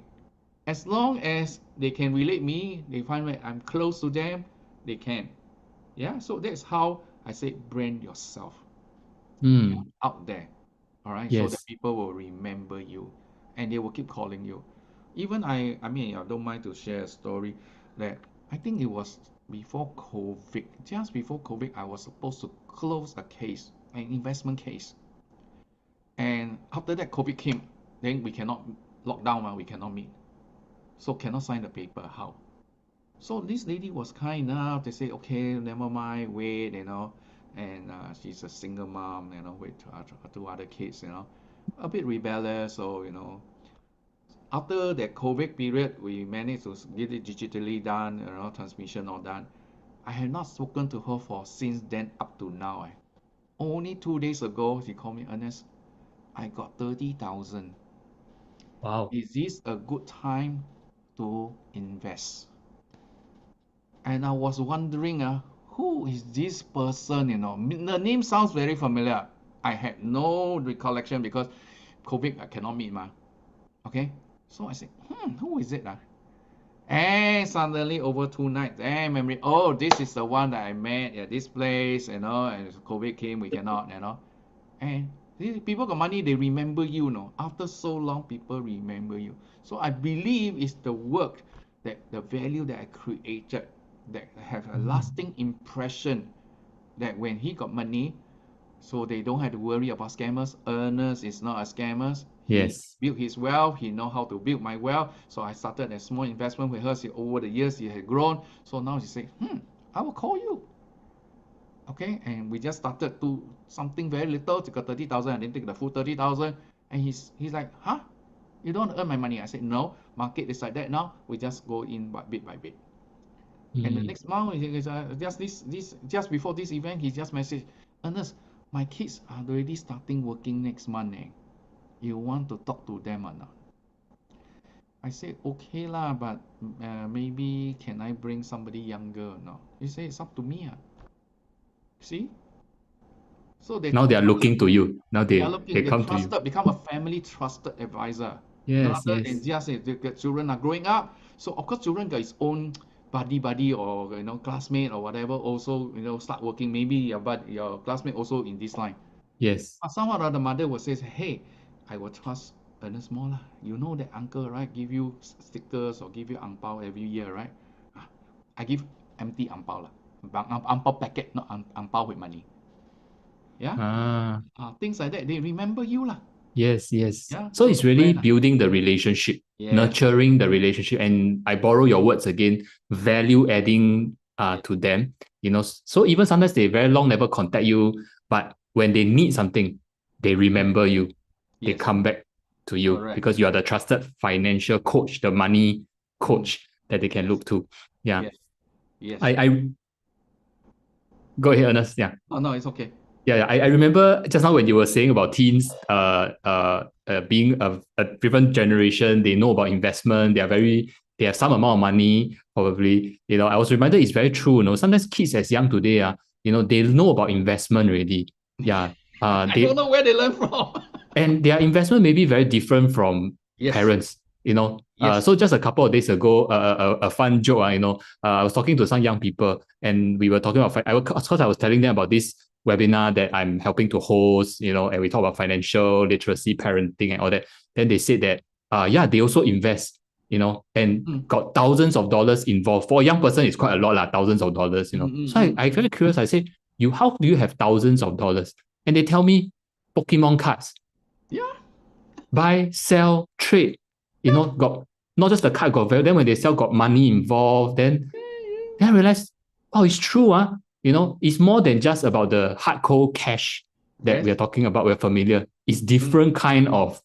As long as they can relate me, they find that I'm close to them, they can. Yeah, so that's how I say brand yourself Mm, out there. All right, so that yes. people will remember you and they will keep calling you. Even I mean, I don't mind to share a story that I think it was before COVID, just before COVID, I was supposed to close a case, an investment case. And after that, COVID came, then we cannot lock down, we cannot meet. So cannot sign the paper. How? So this lady was kind enough to say, okay, never mind, wait, and she's a single mom, with two other kids, a bit rebellious. So, after that COVID period, we managed to get it digitally done, transmission all done. I have not spoken to her for since then up to now. Only 2 days ago, she called me, Ernest, I got 30,000. Wow. Is this a good time to invest? And I was wondering, who is this person? The name sounds very familiar. I had no recollection because COVID, I cannot meet, okay? So I said, who is it? And suddenly over 2 nights, and memory, oh, this is the one that I met at this place, and COVID came, we cannot, And these people got money, they remember you, After so long, people remember you. So I believe it's the work, that the value that I created, that have a Mm. lasting impression, that when he got money, so they don't have to worry about scammers. Ernest is not a scammer. He Yes. built his wealth. He know how to build my wealth. So I started a small investment with her. Over the years, he had grown. So now she said, I will call you. Okay, and we just started to something very little. Took a 30,000. I didn't take the full 30,000. And he's like, huh? You don't want to earn my money? I said, no. Market is like that now. We just go in bit by bit. And the Mm. next month, just before this event, he just messaged, Ernest, my kids are already starting working next month. You want to talk to them or not? I said, okay lah, but maybe can I bring somebody younger or not? He said, it's up to me. See? So they Now they are trusted. looking to you. Now They are they looking, they come to you. trusted, become a family trusted advisor. Yes, Rather than yes, just say the children are growing up. So of course children got his own buddy or classmate or whatever also start working. Maybe your classmate also in this line. yes. But someone or the mother will say, hey, I will trust Ernest more lah. You know that uncle, right? Give you stickers or give you ang pao every year, right? Ah, I give empty ang pao lah. Ang pao packet, not ang pao with money. Yeah? Ah, Things like that. They remember you lah. Yes, yes. Yeah, So so it's that's where really lah. building the relationship, Yes, nurturing the relationship. And I borrow your words again, value adding yes, to them. So even sometimes they very long never contact you, but when they need something, they remember you. They yes, come back to you correct. because you are the trusted financial coach, the money Mm, coach that they can yes, look to. Yeah. yes, yes. I go ahead, Ernest. Yeah. Oh no, it's okay. Yeah, I remember just now when you were saying about teens being a different generation, they know about investment, they have some amount of money, probably. I was reminded it's very true. Sometimes kids as young today, they know about investment already. Yeah. I don't They know where they learn from. and their investment may be very different from Yes, parents. yes, So just a couple of days ago, a fun joke, I was talking to some young people and we were talking about, of course, I was telling them about this webinar that I'm helping to host, and we talk about financial literacy, parenting, and all that. Then they said that, yeah, they also invest, and mm, got thousands of dollars involved. For a young person, it's quite a lot, thousands of dollars. So I very curious. I say, how do you have thousands of dollars? And they tell me Pokemon cards, yeah, buy, sell, trade. Got not just the card got value. Then when they sell, got money involved. Then I realized, oh, it's true. It's more than just about the hardcore cash that yes, we are talking about. We're familiar. It's mm, different kind of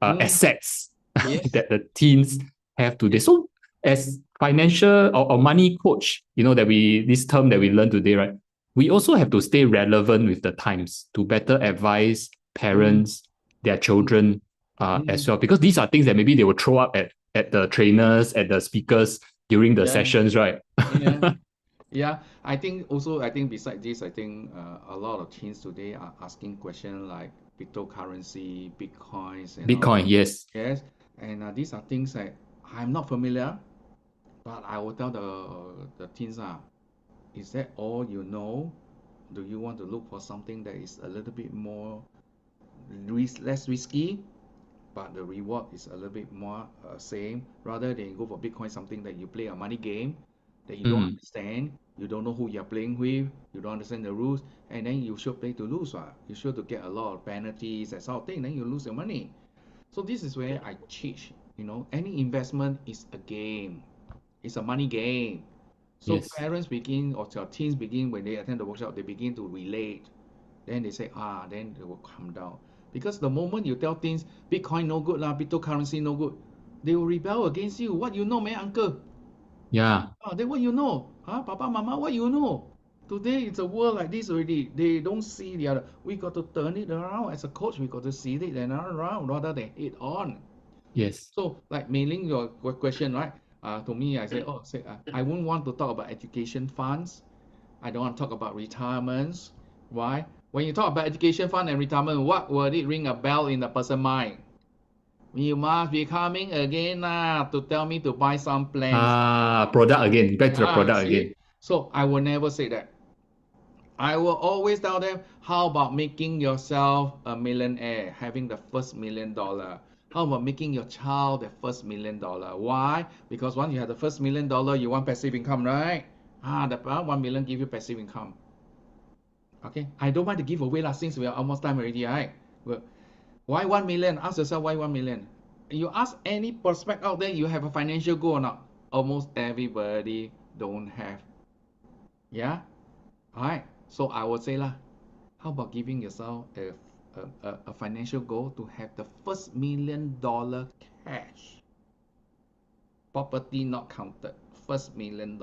mm, assets yes, that the teens have today. yes, So as financial or money coach, that this term that we learned today, right? We also have to stay relevant with the times to better advise mm, parents, their mm, children as mm, well, because these are things that maybe they will throw up at the trainers, at the speakers during the yeah, sessions, right? yeah. Yeah, I think beside this, I think a lot of teens today are asking questions like cryptocurrency, bitcoins, Bitcoin, yes. Yes, and these are things that I'm not familiar, but I will tell the teens is that all you know? Do you want to look for something that is a little bit more less risky, but the reward is a little bit more same rather than go for Bitcoin, something that you play a money game that you don't Mm, understand, you don't know who you're playing with, you don't understand the rules, and then you should play to lose. You sure to get a lot of penalties, that sort of thing, then you lose your money. So this is where I teach, any investment is a game, it's a money game. So yes. parents begin or your teens begin when they attend the workshop, they begin to relate. Then they say, then they will calm down. Because the moment you tell teens, Bitcoin no good lah, cryptocurrency no good, they will rebel against you. What you know, man, uncle? Yeah. Then what you know? Papa, mama, what you know? Today it's a world like this already. They don't see the other. We got to turn it around. As a coach, we got to see it and around rather than head on. Yes. So, like mailing your question, right? To me, I say, I won't want to talk about education funds. I don't want to talk about retirements. Why? When you talk about education fund and retirement, what will it ring a bell in the person's mind? You must be coming again to tell me to buy some plans. Product again. Back to the product See? again. So I will never say that. I will always tell them, how about making yourself a millionaire, having the first $1 million? How about making your child the first $1 million? Why? Because once you have the first $1 million, you want passive income, right? The 1 million give you passive income. Okay, I don't mind to give away since we are almost time already, right? Well, why 1 million? Ask yourself why 1 million. You ask any prospect out there, you have a financial goal or not? Almost everybody don't have. Yeah? Alright, so I would say how about giving yourself a financial goal to have the first $1 million cash? Property not counted, first $1 million.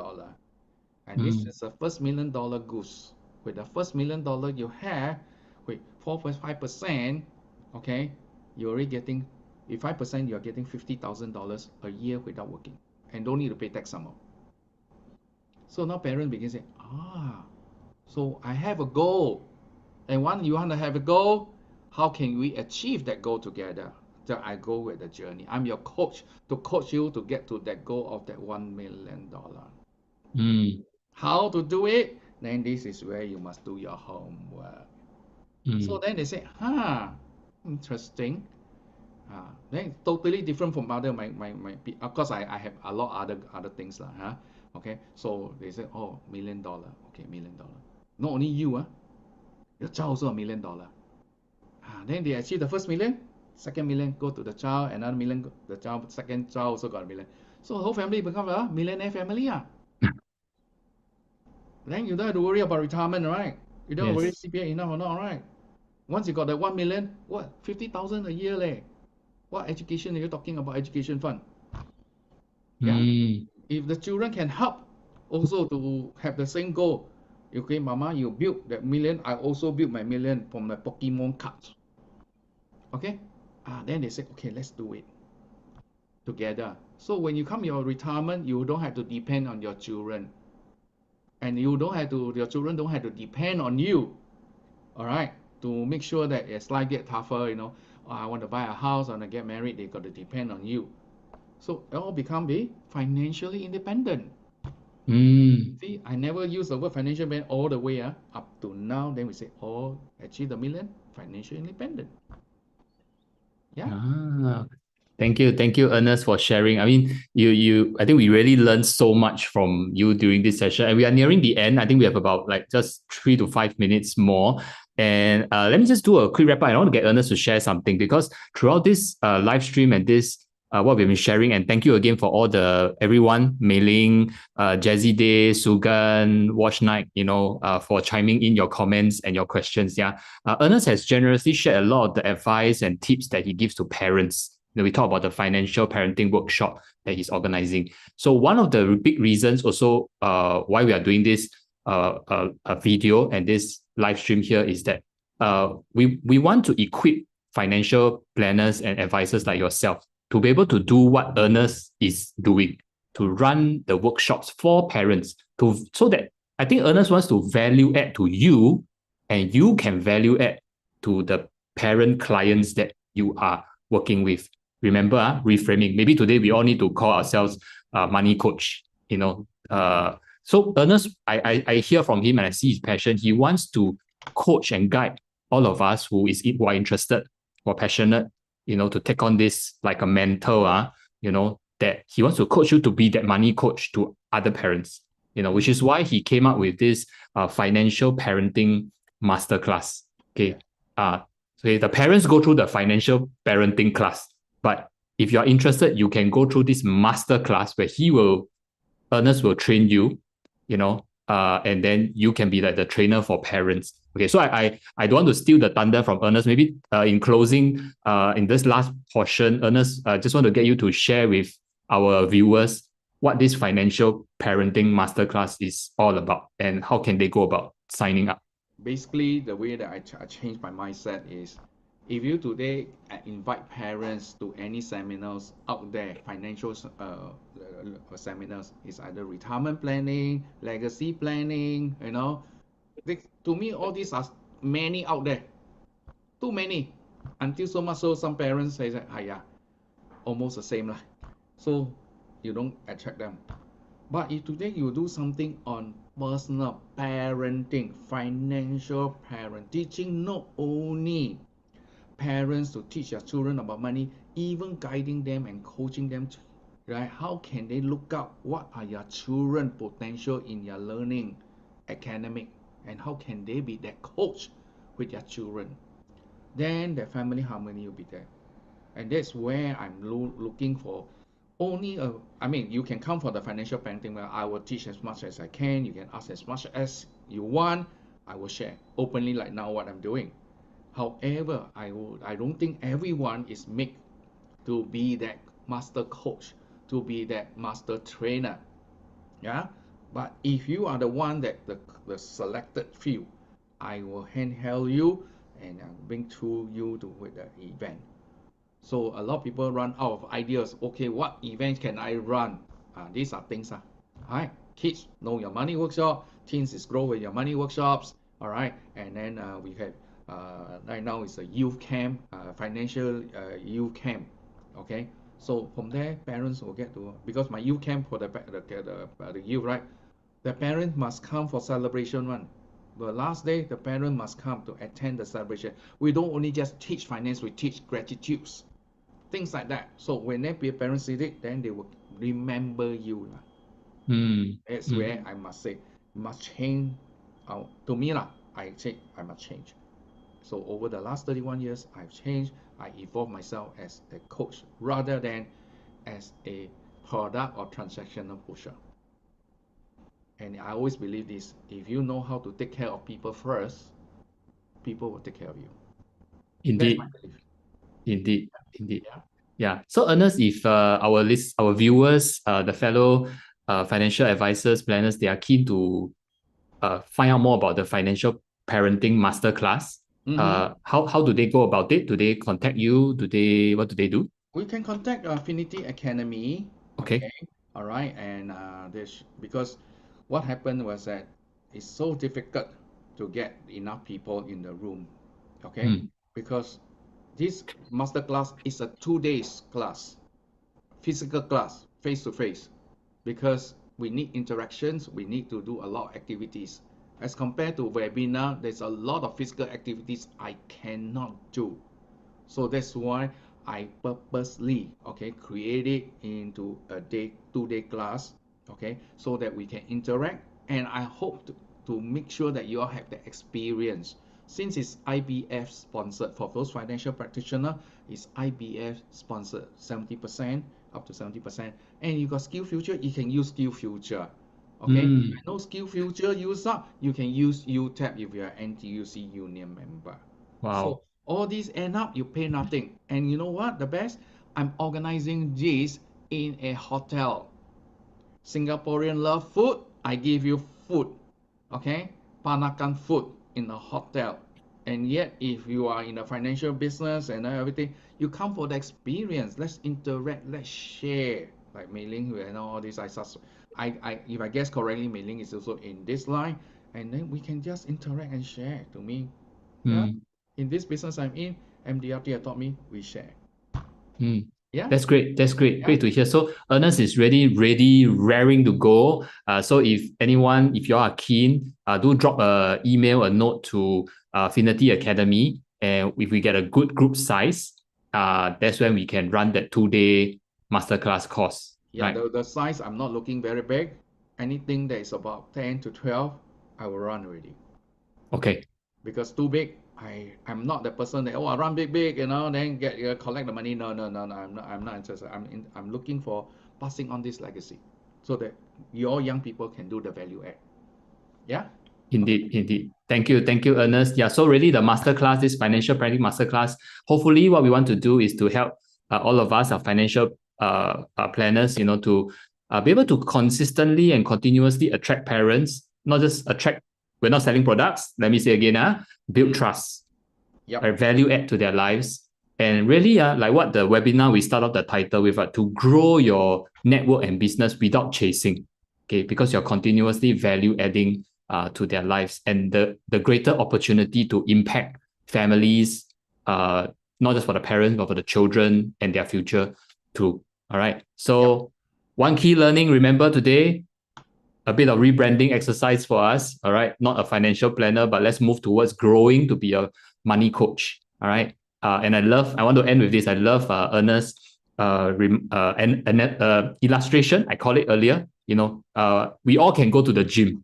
And this Mm, is the first $1 million goose. With the first $1 million you have, with 4.5%, okay, you're already getting, with 5%, you're getting $50,000 a year without working, and don't need to pay tax some more. So now parents begin saying, so I have a goal, and when you want to have a goal, how can we achieve that goal together? So I go with the journey. I'm your coach to coach you to get to that goal of that $1 million. mm, How to do it? Then this is where you must do your homework. So mm. then they say, interesting. Then totally different from other my of course I have a lot other things Okay, so they say, $1 million. Okay, $1 million. Not only you, your child also $1 million. Then they achieve the first million. second million go to the child, another million, the child, second child also got a million. So the whole family become a millionaire family. Then you don't have to worry about retirement, right? You don't have to worry Yes. CPF enough or not, right? Once you got that 1 million, what, 50,000 a year leh? What education are you talking about? Education fund? Yeah? Mm. If the children can help also to have the same goal, okay, mama, you build that million, I also build my million from my Pokemon cards. Okay? Then they say, okay, let's do it together. So when you come your retirement, you don't have to depend on your children. And you don't have to, your children don't have to depend on you. All right? To make sure that as life get tougher, I want to buy a house, I want to get married, they got to depend on you. So it all become be financially independent. Mm. See, I never use the word financial independent all the way up to now. Then we say, oh, achieve the million, financial independent. Yeah. Ah, thank you, Ernest, for sharing. I mean, I think we really learned so much from you during this session, and we are nearing the end. I think we have about like just 3 to 5 minutes more. And let me just do a quick wrap up. I want to get Ernest to share something because throughout this live stream and this what we've been sharing, and thank you again for all the everyone mailing, Jazzy Day, Sugan, Watch Night, for chiming in your comments and your questions. Yeah, Ernest has generously shared a lot of the advice and tips that he gives to parents. We talk about the financial parenting workshop that he's organizing. So one of the big reasons also why we are doing this video and this live stream here is that we want to equip financial planners and advisors like yourself to be able to do what Ernest is doing, to run the workshops for parents, so that I think Ernest wants to value add to you, and you can value add to the parent clients that you are working with. Remember, reframing. Maybe today we all need to call ourselves money coach. So Ernest, I hear from him and I see his passion. He wants to coach and guide all of us who are interested or passionate, to take on this like a mentor, that he wants to coach you to be that money coach to other parents, which is why he came up with this financial parenting masterclass. Okay. So the parents go through the financial parenting class, but if you're interested, you can go through this master class where Ernest will train you, and then you can be like the trainer for parents. Okay, so I don't want to steal the thunder from Ernest. Maybe in closing, in this last portion, Ernest, just want to get you to share with our viewers what this financial parenting masterclass is all about and how can they go about signing up. Basically, the way that I changed my mindset is, if you today invite parents to any seminars out there, financial seminars, is either retirement planning, legacy planning, to me, all these are many out there, too many, until so much so some parents say that, yeah, almost the same lah. So you don't attract them. But if today you do something on personal parenting, financial parent, teaching not only parents to teach their children about money, even guiding them and coaching them, right? How can they look up what are your children potential in their learning, academic, and how can they be that coach with their children? Then the family harmony will be there. And that's where I'm looking for only I mean, you can come for the financial parenting where I will teach as much as I can. You can ask as much as you want. I will share openly like now what I'm doing. However, I don't think everyone is made to be that master coach, to be that master trainer. Yeah. But if you are the one that the selected few, I will handheld you and bring to you to with the event. So a lot of people run out of ideas. Okay, what events can I run? These are things. All right, kids know your money workshop. Teens is grow with your money workshops. All right, and then we have right now is a youth camp, financial youth camp. Okay, so from there, parents will get to, because my youth camp for the youth, right? The parent must come for celebration one. The last day, the parent must come to attend the celebration. We don't only just teach finance, we teach gratitudes, things like that. So when their parents see it, then they will remember you. Mm, That's where mm, I must say, must change. To me, I say I must change. So over the last 31 years, I've changed. I evolved myself as a coach rather than as a product or transactional pusher. And I always believe this: if you know how to take care of people first, people will take care of you. That's my Indeed, belief. indeed, indeed. Yeah. Yeah. So Ernest, if our viewers, the fellow financial advisors, planners, they are keen to find out more about the financial parenting masterclass, Mm-hmm. how do they go about it? Do they contact you? What do they do? We can contact Affinity Academy. Okay. Okay. All right. And this because what happened was that it's so difficult to get enough people in the room. Okay. Mm, Because this masterclass is a 2 days class, physical class, face to face, because we need interactions, we need to do a lot of activities. As compared to webinar, there's a lot of physical activities I cannot do. So that's why I purposely, okay, create it into a 2 day class, okay, so that we can interact. And I hope to make sure that you all have the experience. Since it's IBF sponsored for those financial practitioner, it's IBF sponsored 70%, up to 70%. And you got Skill Future, you can use Skill Future. Okay, if you know Skill Future use up, you can use UTAP if you're NTUC Union member. So wow. all these end up you pay nothing. And you know what? The best? I'm organizing this in a hotel. Singaporean love food, I give you food. Okay? Panakan food in a hotel. And yet, if you are in the financial business and everything, you come for the experience. Let's interact, let's share. Like Mei Ling, you know, all this. If I guess correctly, Mei Ling is also in this line. And then we can just interact and share to me. Yeah? Mm, In this business I'm in, MDRT has taught me we share. mm. Yeah? That's great. That's great. Yeah? Great to hear. So Ernest is ready, raring to go. So if anyone, if you are keen, do drop a email, a note to Affinity Academy, and if we get a good group size, that's when we can run that 2 day masterclass course. Yeah, Right. the size I'm not looking very big. Anything that is about 10 to 12, I will run already. Okay. Because too big, I'm not the person that, oh, I run big, you know, then get collect the money. No, no, no, no, I'm not interested. I'm looking for passing on this legacy so that your young people can do the value add. Yeah? Okay. Indeed, indeed. Thank you, Ernest. Yeah, so really the masterclass, this financial planning masterclass, hopefully what we want to do is to help all of us, our financial planners, to be able to consistently and continuously attract parents, not just attract, we're not selling products. Let me say again, build trust, Yep. right, value add to their lives. And really, like what the webinar we start off the title with, to grow your network and business without chasing, okay, because you're continuously value adding to their lives, and the greater opportunity to impact families, not just for the parents, but for the children and their future too. All right. Yep. So one key learning, remember today, a bit of rebranding exercise for us. All right. Not a financial planner, but let's move towards growing to be a money coach. All right. And I want to end with this. I love Ernest's illustration. I call it earlier. We all can go to the gym,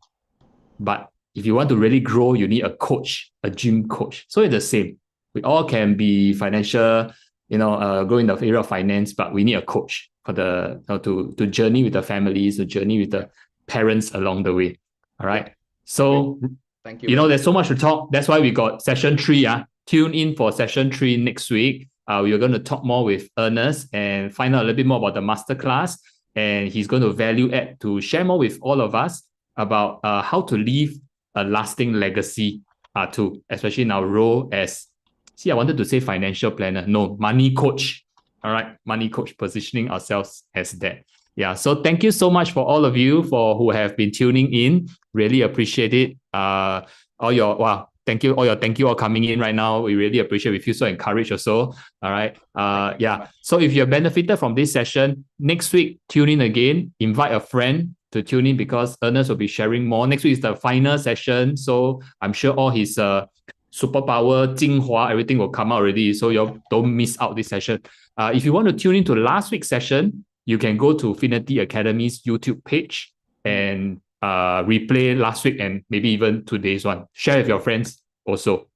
but if you want to really grow, you need a coach, a gym coach. So it's the same. We all can be financial, grow in the area of finance, but we need a coach for to journey with the families, to journey with the parents along the way. All right. Yep. So, Thank you very much. there's so much to talk. That's why we got session 3. Tune in for session 3 next week. We are going to talk more with Ernest and find out a little bit more about the masterclass. And he's going to value add to share more with all of us about how to leave a lasting legacy too, especially in our role as, I wanted to say financial planner. No, money coach. All right, money coach, positioning ourselves as that. Yeah, so thank you so much for all of you who have been tuning in. Really appreciate it. Thank you all coming in right now. We really appreciate. We feel so encouraged also. All right. Yeah. So if you benefited from this session, next week tune in again. Invite a friend to tune in because Ernest will be sharing more. Next week is the final session, so I'm sure all his superpower, 精华, everything will come out already. So you don't miss out this session. If you want to tune into last week's session, you can go to Affinity Academy's YouTube page and replay last week and maybe even today's one. Share with your friends also.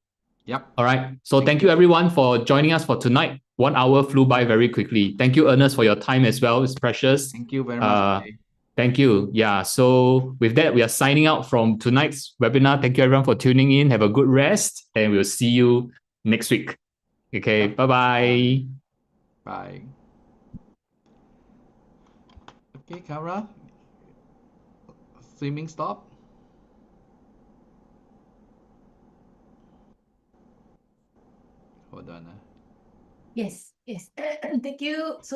Yep. All right. So thank you everyone for joining us for tonight. 1 hour flew by very quickly. Thank you, Ernest, for your time as well. It's precious. Thank you very much. Thank you. Yeah. So with that, we are signing out from tonight's webinar. Thank you everyone for tuning in. Have a good rest, and we'll see you next week. Okay. Yep. Bye-bye. Bye. Okay, Kara. Streaming stop. Hold on. Yes, yes. Thank you so